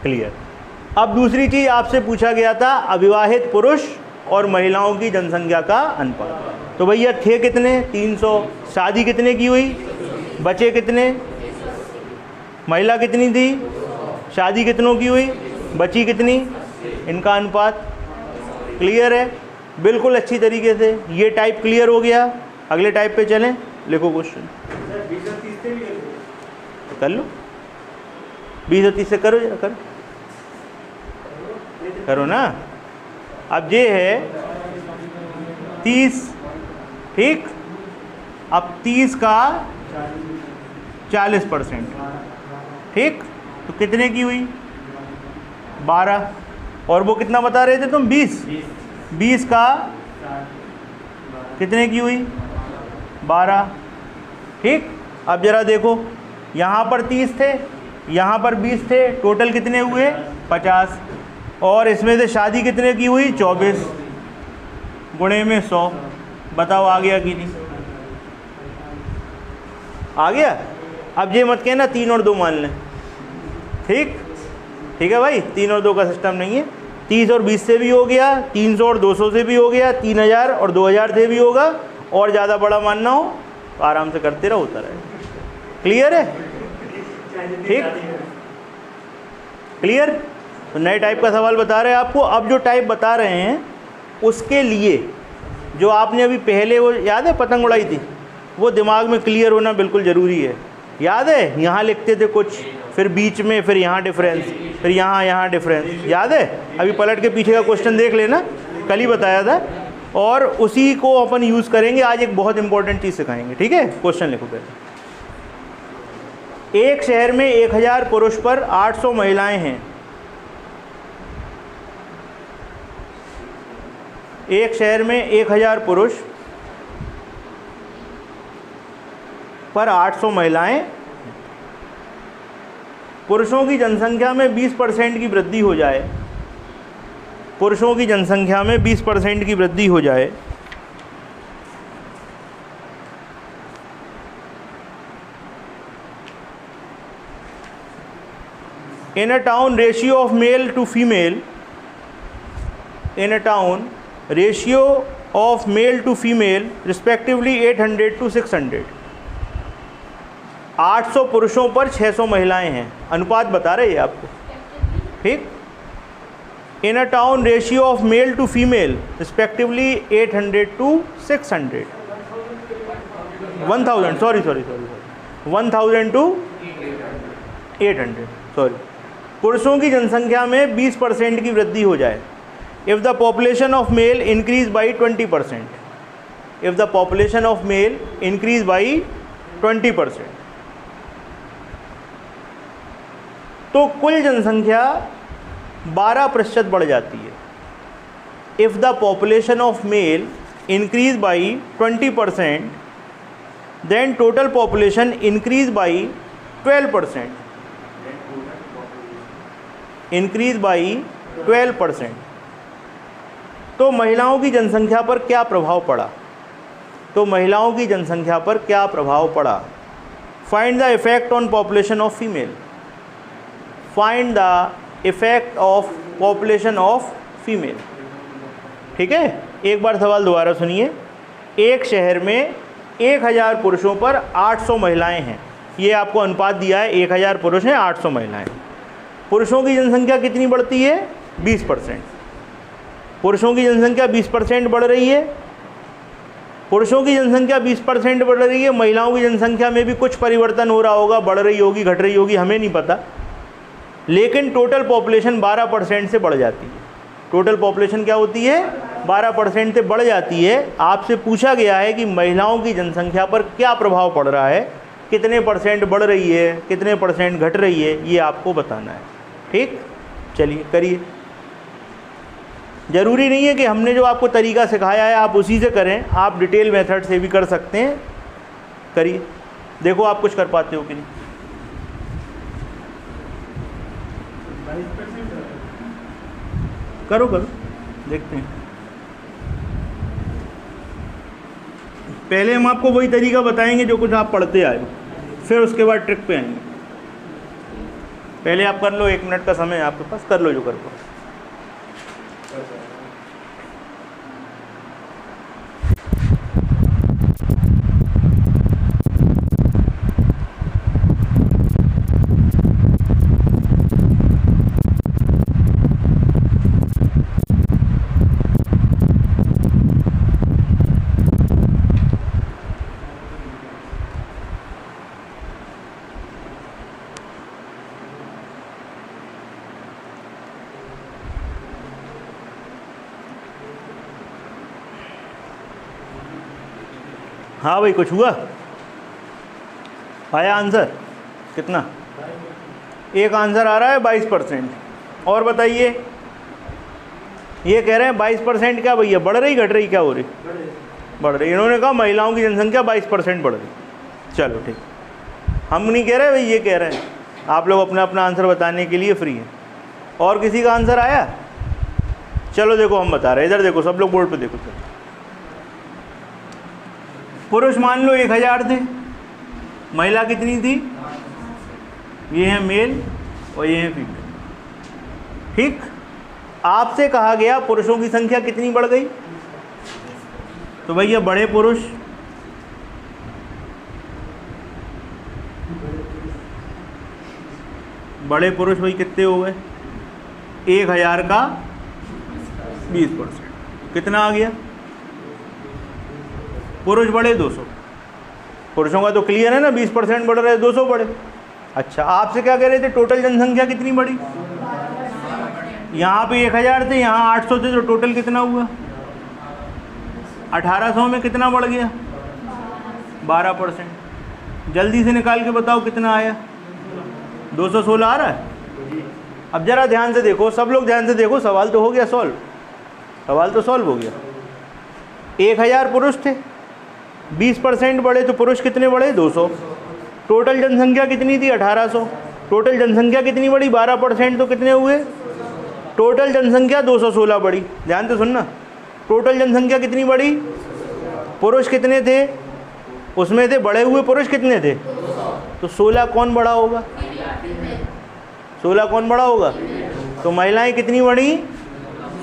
क्लियर। अब दूसरी चीज़ आपसे पूछा गया था, अविवाहित पुरुष और महिलाओं की जनसंख्या का अनुपात। तो भैया थे कितने? 300। शादी कितने की हुई? बचे कितने? महिला कितनी थी? शादी कितनों की हुई? बची कितनी? इनका अनुपात। क्लियर है? बिल्कुल अच्छी तरीके से। ये टाइप क्लियर हो गया। अगले टाइप पे चलें। लिखो क्वेश्चन। कर लो, 20 और 30 से करो, जरा करो ना। अब ये है 30। ठीक। अब 30 का 40%। ठीक, तो कितने की हुई 12, और वो कितना बता रहे थे तुम 20, 20 का कितने की हुई 12। ठीक, अब जरा देखो, यहाँ पर 30 थे, यहाँ पर 20 थे, टोटल कितने हुए 50, और इसमें से शादी कितने की हुई 24, गुणे में 100। बताओ आ गया कि नहीं, आ गया। अब ये मत कहना 3 और 2 मान लें। ठीक, ठीक है भाई, 3 और 2 का सिस्टम नहीं है, 30 और 20 से भी हो गया, 300 और 200 से भी हो गया, 3000 और 2000 से भी होगा, और ज़्यादा बड़ा मानना हो तो आराम से करते रहो, होता रहेगा। क्लियर है? ठीक, क्लियर। तो नए टाइप का सवाल बता रहे हैं आपको। अब जो टाइप बता रहे हैं उसके लिए जो आपने अभी पहले वो याद है पतंग उड़ाई थी, वो दिमाग में क्लियर होना बिल्कुल ज़रूरी है। याद है, यहाँ लिखते थे कुछ, फिर बीच में, फिर यहाँ डिफरेंस, फिर यहाँ डिफरेंस, याद है? अभी पलट के पीछे का क्वेश्चन देख लेना, कल ही बताया था, और उसी को अपन यूज़ करेंगे। आज एक बहुत इंपॉर्टेंट चीज़ सिखाएंगे। ठीक है, क्वेश्चन लिखो पहले। एक शहर में 1000 पुरुष पर 800 महिलाएं हैं। एक शहर में 1000 पुरुष पर 800 महिलाएं। पुरुषों की जनसंख्या में 20% की वृद्धि हो जाए, पुरुषों की जनसंख्या में 20% की वृद्धि हो जाए, in a town ratio of male to female, in a town ratio of male to female respectively 800 to 600, 800 पुरुषों पर 600 महिलाएं हैं, अनुपात बता रहे हैं आपको। ठीक, in a town ratio of male to female respectively 800 to 600, 1000 sorry 1000 to 800 sorry, पुरुषों की जनसंख्या में 20% की वृद्धि हो जाए। If the population of male increase by 20%, if the population of male increase by 20%, तो कुल जनसंख्या 12% बढ़ जाती है। If the population of male increase by 20%, then total population increase by 12%, increase by 12%। तो महिलाओं की जनसंख्या पर क्या प्रभाव पड़ा? तो महिलाओं की जनसंख्या पर क्या प्रभाव पड़ा? Find the effect on population of female, find the effect of population of female. ठीक है, एक बार सवाल दोबारा सुनिए। एक शहर में 1000 पुरुषों पर 800 महिलाएं हैं, ये आपको अनुपात दिया है, 1000 पुरुष हैं 800 महिलाएं। पुरुषों की जनसंख्या कितनी बढ़ती है? 20%। पुरुषों की जनसंख्या 20% बढ़ रही है, पुरुषों की जनसंख्या 20% बढ़ रही है। महिलाओं की जनसंख्या में भी कुछ परिवर्तन हो रहा होगा, बढ़ रही होगी, घट रही होगी, हमें नहीं पता, लेकिन टोटल पॉपुलेशन 12% से बढ़ जाती है। टोटल पॉपुलेशन क्या होती है? 12% से बढ़ जाती है। आपसे पूछा गया है कि महिलाओं की जनसंख्या पर क्या प्रभाव पड़ रहा है, कितने परसेंट बढ़ रही है, कितने परसेंट घट रही है, ये आपको बताना है। ठीक, चलिए करिए। ज़रूरी नहीं है कि हमने जो आपको तरीका सिखाया है आप उसी से करें, आप डिटेल मेथड से भी कर सकते हैं। करिए, देखो आप कुछ कर पाते हो कि नहीं। करो करो, देखते हैं। पहले हम आपको वही तरीका बताएंगे जो कुछ आप पढ़ते आए हो, फिर उसके बाद ट्रिक पे आएंगे। पहले आप कर लो, 1 मिनट का समय है आपके पास, कर लो जो कर पाओ। हाँ भाई, कुछ हुआ? आया आंसर? कितना? एक आंसर आ रहा है 22%। और बताइए, ये कह रहे हैं 22% क्या भैया, बढ़ रही घट रही क्या हो रही? बढ़ रही। इन्होंने कहा महिलाओं की जनसंख्या 22% बढ़ रही। चलो ठीक, हम नहीं कह रहे भाई, ये कह रहे हैं। आप लोग अपना अपना आंसर बताने के लिए फ्री हैं। और किसी का आंसर आया? चलो देखो हम बता रहे हैं, इधर देखो सब लोग बोर्ड पे देखो। चलो, पुरुष मान लो 1000 थे, महिला कितनी थी? ये है मेल और ये है फीमेल। ठीक, आपसे कहा गया पुरुषों की संख्या कितनी बढ़ गई? तो भैया बड़े पुरुष भाई कितने हो गए? 1000 का 20%, कितना आ गया? पुरुष बढ़े 200। पुरुषों का तो क्लियर है ना, 20% बढ़ रहे, 200 बढ़े। अच्छा, आपसे क्या कह रहे थे, टोटल जनसंख्या कितनी बढ़ी? यहाँ पे 1000 थे, यहाँ 800 थे, तो टोटल कितना हुआ? 1800 में कितना बढ़ गया? 12%। जल्दी से निकाल के बताओ कितना आया? 216 आ रहा है। अब जरा ध्यान से देखो, सब लोग ध्यान से देखो, सवाल तो हो गया सॉल्व, सवाल तो सॉल्व हो गया। 1000 पुरुष थे, 20% बढ़े तो पुरुष कितने बढ़े? 200। टोटल जनसंख्या कितनी थी? 1800। टोटल जनसंख्या कितनी बढ़ी? 12%, तो कितने हुए? टोटल जनसंख्या 216 बढ़ी। ध्यान से सुनना, टोटल जनसंख्या कितनी बढ़ी? पुरुष कितने थे उसमें थे? बढ़े हुए पुरुष कितने थे? तो 16 कौन बड़ा होगा? 16 कौन बड़ा होगा? तो महिलाएं कितनी बढ़ी?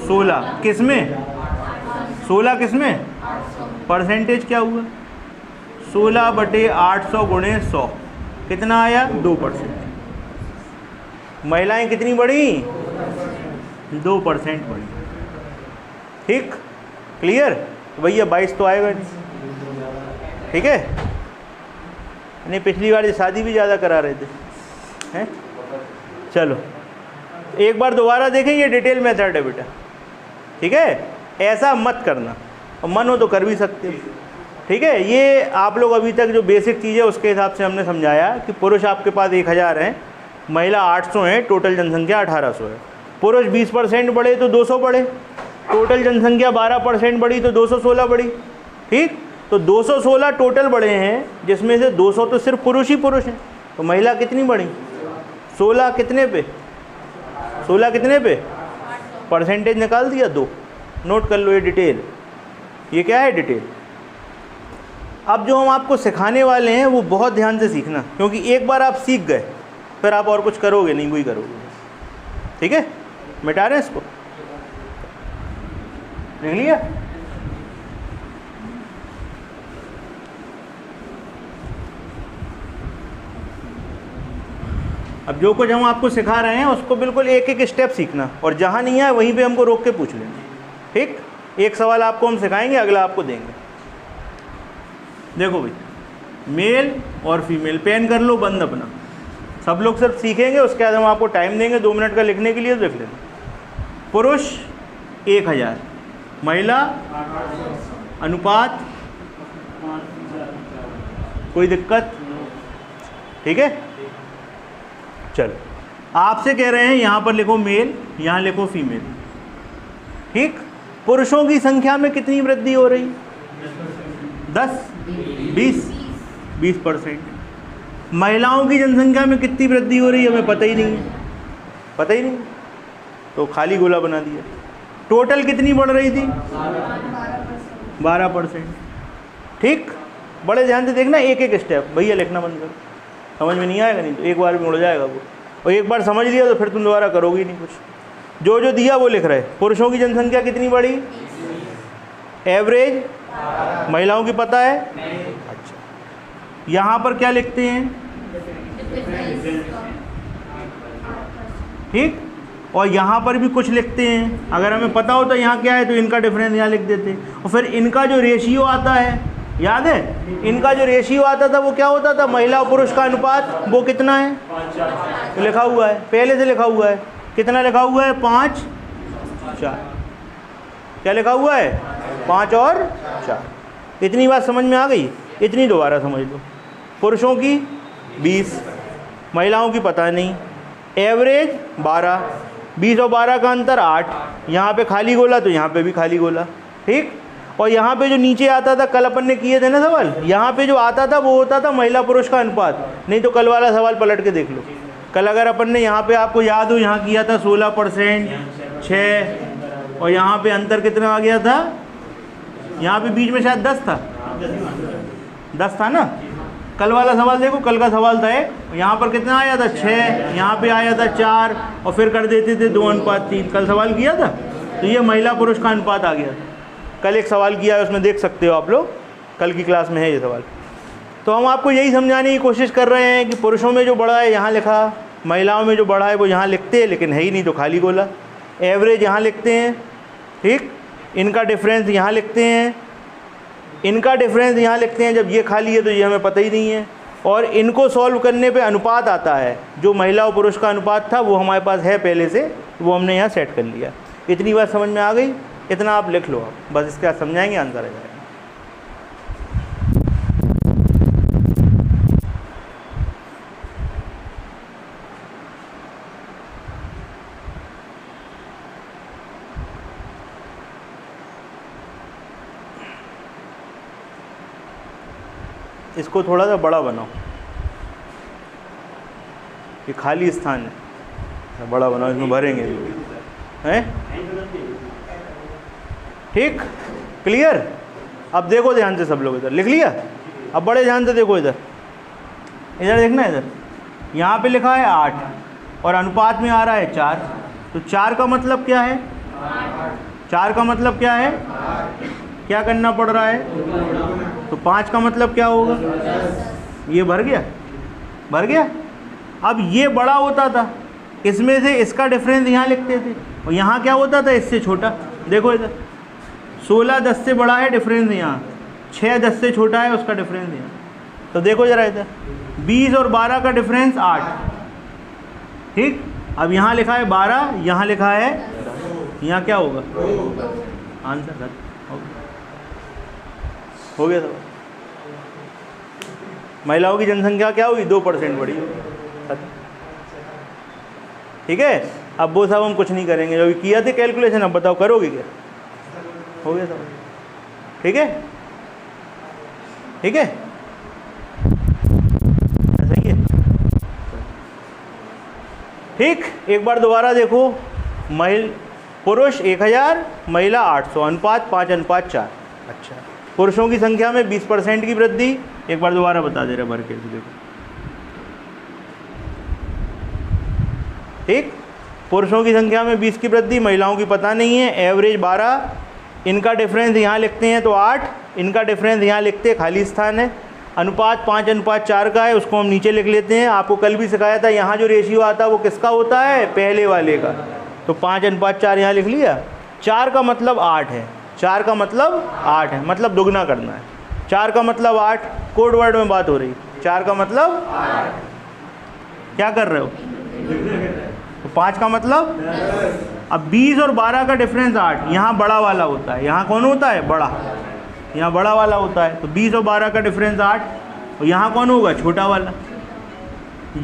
16। किस में? 16 किस में? परसेंटेज क्या हुआ? 16/800 गुणे 100, कितना आया? 2%। महिलाएं कितनी बढ़ी? 2% बढ़ी। ठीक, क्लियर? तो भैया 22 तो आएगा नहीं। ठीक है, नहीं पिछली बार ये शादी भी ज़्यादा करा रहे थे हैं। चलो एक बार दोबारा देखें, ये डिटेल मेथड है बेटा। ठीक है, ऐसा मत करना, और मन हो तो कर भी सकते हो। ठीक है, ये आप लोग अभी तक जो बेसिक चीज़ है उसके हिसाब से हमने समझाया कि पुरुष आपके पास 1000 हैं, महिला 800 हैं, टोटल जनसंख्या 1800 है। पुरुष 20% बढ़े तो 200 बढ़े, टोटल जनसंख्या 12% बढ़ी तो 216 बढ़ी। ठीक, तो 216 टोटल बढ़े हैं, जिसमें से 200 तो सिर्फ पुरुष ही पुरुष हैं। तो महिला कितनी बढ़ी? 16 कितने पे? 16 कितने पे? परसेंटेज निकाल दिया 2। नोट कर लो ये डिटेल। ये क्या है? डिटेल। अब जो हम आपको सिखाने वाले हैं वो बहुत ध्यान से सीखना, क्योंकि एक बार आप सीख गए फिर आप और कुछ करोगे नहीं, वही करोगे। ठीक है, मिटा रहे हैं इसको, देख लिया? अब जो कुछ हम आपको सिखा रहे हैं उसको बिल्कुल एक एक स्टेप सीखना, और जहाँ नहीं आए वहीं पे हमको रोक के पूछ लेना। ठीक, एक सवाल आपको हम सिखाएंगे, अगला आपको देंगे। देखो भाई, मेल और फीमेल, पेन कर लो बंद अपना, सब लोग सिर्फ सीखेंगे, उसके बाद हम आपको टाइम देंगे 2 मिनट का लिखने के लिए, तो लिख लेना। पुरुष 1000, महिला अनुपात, कोई दिक्कत? ठीक है, चलो आपसे कह रहे हैं यहाँ पर लिखो मेल, यहाँ लिखो फीमेल। ठीक, पुरुषों की संख्या में कितनी वृद्धि हो रही? 10, 20%। महिलाओं की जनसंख्या में कितनी वृद्धि हो रही है? हमें पता ही नहीं है, पता ही नहीं, तो खाली गोला बना दिया। टोटल कितनी बढ़ रही थी? 12%। ठीक, बड़े ध्यान से देखना, एक एक स्टेप। भैया लिखना बंद करो, समझ में नहीं आएगा, नहीं तो एक बार में उड़ जाएगा वो, और एक बार समझ लिया तो फिर तुम दोबारा करोगे ही नहीं कुछ। जो जो दिया वो लिख रहे। पुरुषों की जनसंख्या कितनी बढ़ी? एवरेज। महिलाओं की पता है? अच्छा, यहाँ पर क्या लिखते हैं? ठीक, और यहाँ पर भी कुछ लिखते हैं। अगर हमें पता होता यहाँ क्या है तो इनका डिफरेंस यहाँ लिख देते, और फिर इनका जो रेशियो आता है, याद है इनका जो रेशियो आता था वो क्या होता था? महिला और पुरुष का अनुपात, वो कितना है? तो लिखा हुआ है, पहले से लिखा हुआ है। कितना लिखा हुआ है? 5, 4। क्या लिखा हुआ है? 5 और 4। इतनी बात समझ में आ गई? इतनी दोबारा समझ लो। पुरुषों की 20, महिलाओं की पता नहीं, एवरेज 12, 20 और 12 का अंतर 8, यहाँ पे खाली गोला तो यहाँ पे भी खाली गोला, ठीक। और यहाँ पे जो नीचे आता था, कल अपन ने किए थे ना सवाल, यहाँ पे जो आता था वो होता था महिला पुरुष का अनुपात। नहीं तो कल वाला सवाल पलट के देख लो, कल अगर अपन ने यहाँ पे, आपको याद हो, यहाँ किया था 16%, 6, और यहाँ पे अंतर कितना आ गया था, यहाँ पे बीच में शायद 10 था, 10 था ना। कल वाला सवाल देखो, कल का सवाल था एक, यहाँ पर कितना आया था 6, यहाँ पे आया था 4, और फिर कर देते थे 2:3। कल सवाल किया था, तो ये महिला पुरुष का अनुपात आ गया था। कल एक सवाल किया है, उसमें देख सकते हो आप लोग, कल की क्लास में है ये सवाल। तो हम आपको यही समझाने की कोशिश कर रहे हैं कि पुरुषों में जो बड़ा है यहाँ लिखा, महिलाओं में जो बड़ा है वो यहाँ लिखते हैं, लेकिन है ही नहीं तो खाली गोला। एवरेज यहाँ लिखते हैं, ठीक, इनका डिफरेंस यहाँ लिखते हैं, इनका डिफरेंस यहाँ लिखते हैं, जब ये खाली है तो ये हमें पता ही नहीं है। और इनको सॉल्व करने पे अनुपात आता है, जो महिला और पुरुष का अनुपात था वो हमारे पास है पहले से, वो हमने यहाँ सेट कर लिया। इतनी बात समझ में आ गई, इतना आप लिख लो, आप बस इसके बाद समझाएंगे, आंसर आ जाएगा। इसको थोड़ा सा बड़ा बनाओ, ये खाली स्थान है, बड़ा बनाओ, इसमें भरेंगे हैं, ठीक, क्लियर। अब देखो ध्यान से सब लोग, इधर लिख लिया, अब बड़े ध्यान से देखो, इधर इधर देखना, इधर यहाँ पे लिखा है 8 और अनुपात में आ रहा है 4, तो 4 का मतलब क्या है, 4 का मतलब क्या है, क्या करना पड़ रहा है, तो 5 का मतलब क्या होगा, ये भर गया, भर गया। अब ये बड़ा होता था, इसमें से इसका डिफरेंस यहाँ लिखते थे, और यहाँ क्या होता था, इससे छोटा। देखो इधर 16 10 से बड़ा है डिफरेंस यहाँ, 6 10 से छोटा है उसका डिफरेंस यहाँ। तो देखो जरा इधर 20 और 12 का डिफरेंस 8, ठीक। अब यहाँ लिखा है 12, यहाँ लिखा है, यहाँ क्या होगा, आंसर हो गया था। महिलाओं की जनसंख्या क्या हुई, 2% बढ़ी होगी, ठीक है। अब वो सब हम कुछ नहीं करेंगे, जो किया थे कैलकुलेशन, अब बताओ करोगे क्या, हो गया सब, ठीक है, ठीक है, सही है, ठीक। एक बार दोबारा देखो, पुरुष 1000, महिला 800, अनुपात 5:4। अच्छा, पुरुषों की संख्या में 20% की वृद्धि, एक बार दोबारा बता दे रहे भर के, देखो, ठीक। पुरुषों की संख्या में 20 की वृद्धि, महिलाओं की पता नहीं है। एवरेज 12, इनका डिफरेंस यहाँ लिखते हैं तो 8, इनका डिफरेंस यहाँ लिखते हैं, खाली स्थान है। अनुपात 5:4 का है, उसको हम नीचे लिख लेते हैं। आपको कल भी सिखाया था, यहाँ जो रेशियो आता है वो किसका होता है, पहले वाले का, तो 5:4 यहाँ लिख लिया। 4 का मतलब 8 है, 4 का मतलब 8 है, मतलब दुगना करना है। 4 का मतलब 8, कोड वर्ड में बात हो रही, 4 का मतलब 8, क्या कर रहे हो, तो 5 का मतलब, अब 20 और 12 का डिफरेंस 8, यहाँ बड़ा वाला होता है, यहाँ कौन होता है, बड़ा, यहाँ बड़ा वाला होता है, तो 20 और 12 का डिफरेंस 8, और यहाँ कौन होगा, छोटा वाला।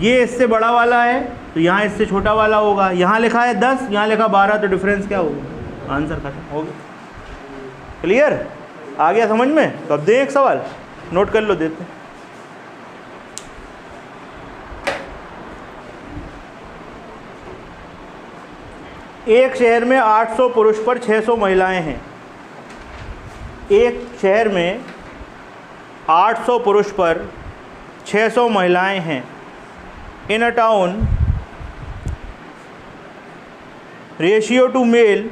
ये इससे बड़ा वाला है तो यहाँ इससे छोटा वाला होगा। यहाँ लिखा है 10, यहाँ लिखा 12, तो डिफरेंस क्या होगा, आंसर खत्म हो गया। क्लियर, आ गया समझ में। तो अब देख सवाल नोट कर लो, देते एक शहर में 800 पुरुष पर 600 महिलाएं हैं। एक शहर में 800 पुरुष पर 600 महिलाएं हैं। In a town, ratio to male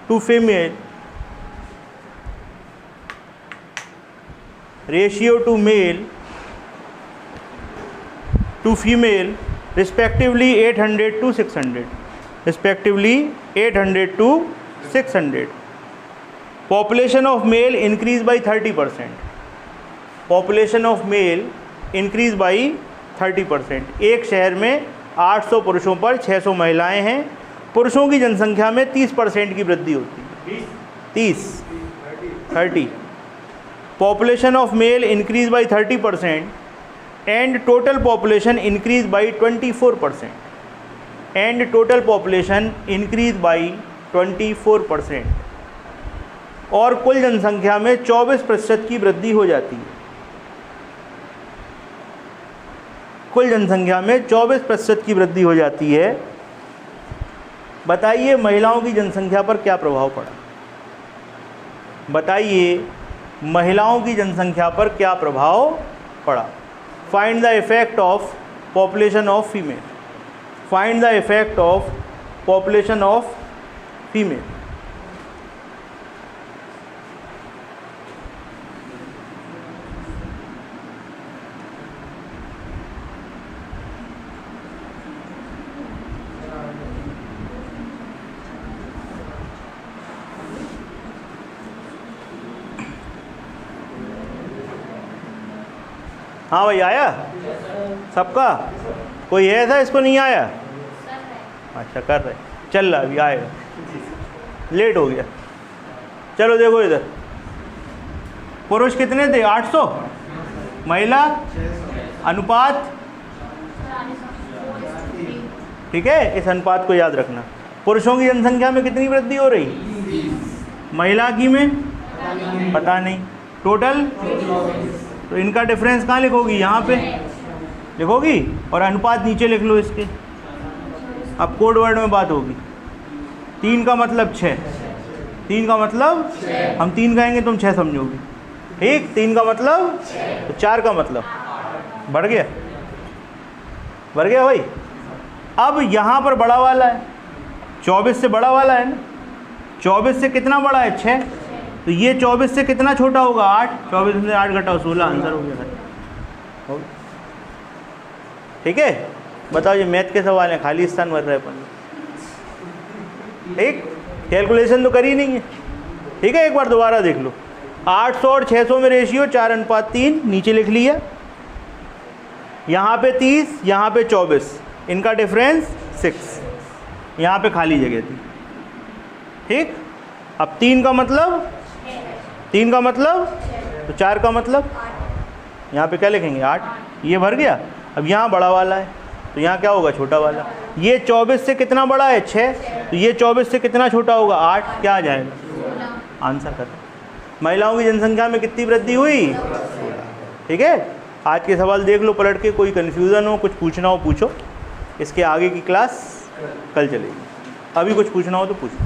to female, ratio to male to female respectively 800 to 600, respectively 800 to 600. Population of male increased by 30%. Population of male increased by 30%. एक शहर में 800 पुरुषों पर 600 महिलाएं हैं। पुरुषों की जनसंख्या में 30% की वृद्धि होती है। 30 Population of male increased by 30% and total population increased by 24%. And total population increase by 24%, और कुल जनसंख्या में 24% की वृद्धि हो जाती है। कुल जनसंख्या में 24% की वृद्धि हो जाती है। बताइए महिलाओं की जनसंख्या पर क्या प्रभाव पड़ा? बताइए महिलाओं की जनसंख्या पर क्या प्रभाव पड़ा? Find the effect of population of female. Find the effect of population of female. हाँ भाई, आया सबका? कोई है ऐसा इसको नहीं आया? अच्छा, कर रहे, चल रहा, अभी आएगा, लेट हो गया। चलो देखो इधर, पुरुष कितने थे? 800। महिला अनुपात, ठीक है, इस अनुपात को याद रखना। पुरुषों की जनसंख्या में कितनी वृद्धि हो रही? महिला की में पता नहीं। टोटल तो इनका डिफरेंस कहाँ लिखोगी? यहाँ पे लिखोगी, और अनुपात नीचे लिख लो इसके। अब कोड वर्ड में बात होगी। 3 का मतलब 6, 3 का मतलब हम 3 कहेंगे तुम 6 समझोगी, ठीक? 3 का मतलब तो 4 का मतलब बढ़ गया, बढ़ गया भाई। अब यहाँ पर बड़ा वाला है, 24 से बड़ा वाला है ना। 24 से कितना बड़ा है? 6। तो ये 24 से कितना छोटा होगा? 8। 24 में 8 घटाओ 16, आंसर हो गया। ठीक है, बताओ, ये मैथ के सवाल हैं, खाली स्थान भर रहे अपन। ठीक, कैलकुलेशन तो करी नहीं है, ठीक है, एक बार दोबारा देख लो। 800 और 600 में रेशियो 4:3, नीचे लिख लिया। यहाँ पे 30, यहाँ पे 24, इनका डिफरेंस 6, यहाँ पे खाली जगह थी, ठीक। अब 3 का मतलब, 3 का मतलब तो 4 का मतलब, यहाँ पे क्या लिखेंगे? 8। ये भर गया। अब यहाँ बड़ा वाला है, तो यहाँ क्या होगा? छोटा वाला। ये 24 से कितना बड़ा है? 6। तो ये 24 से कितना छोटा होगा? 8। क्या आ जाएगा? आंसर खत्म। महिलाओं की जनसंख्या में कितनी वृद्धि हुई? 16। ठीक है, आज के सवाल देख लो पलट के, कोई कन्फ्यूज़न हो, कुछ पूछना हो पूछो। इसके आगे की क्लास कल चलेगी, अभी कुछ पूछना हो तो पूछो।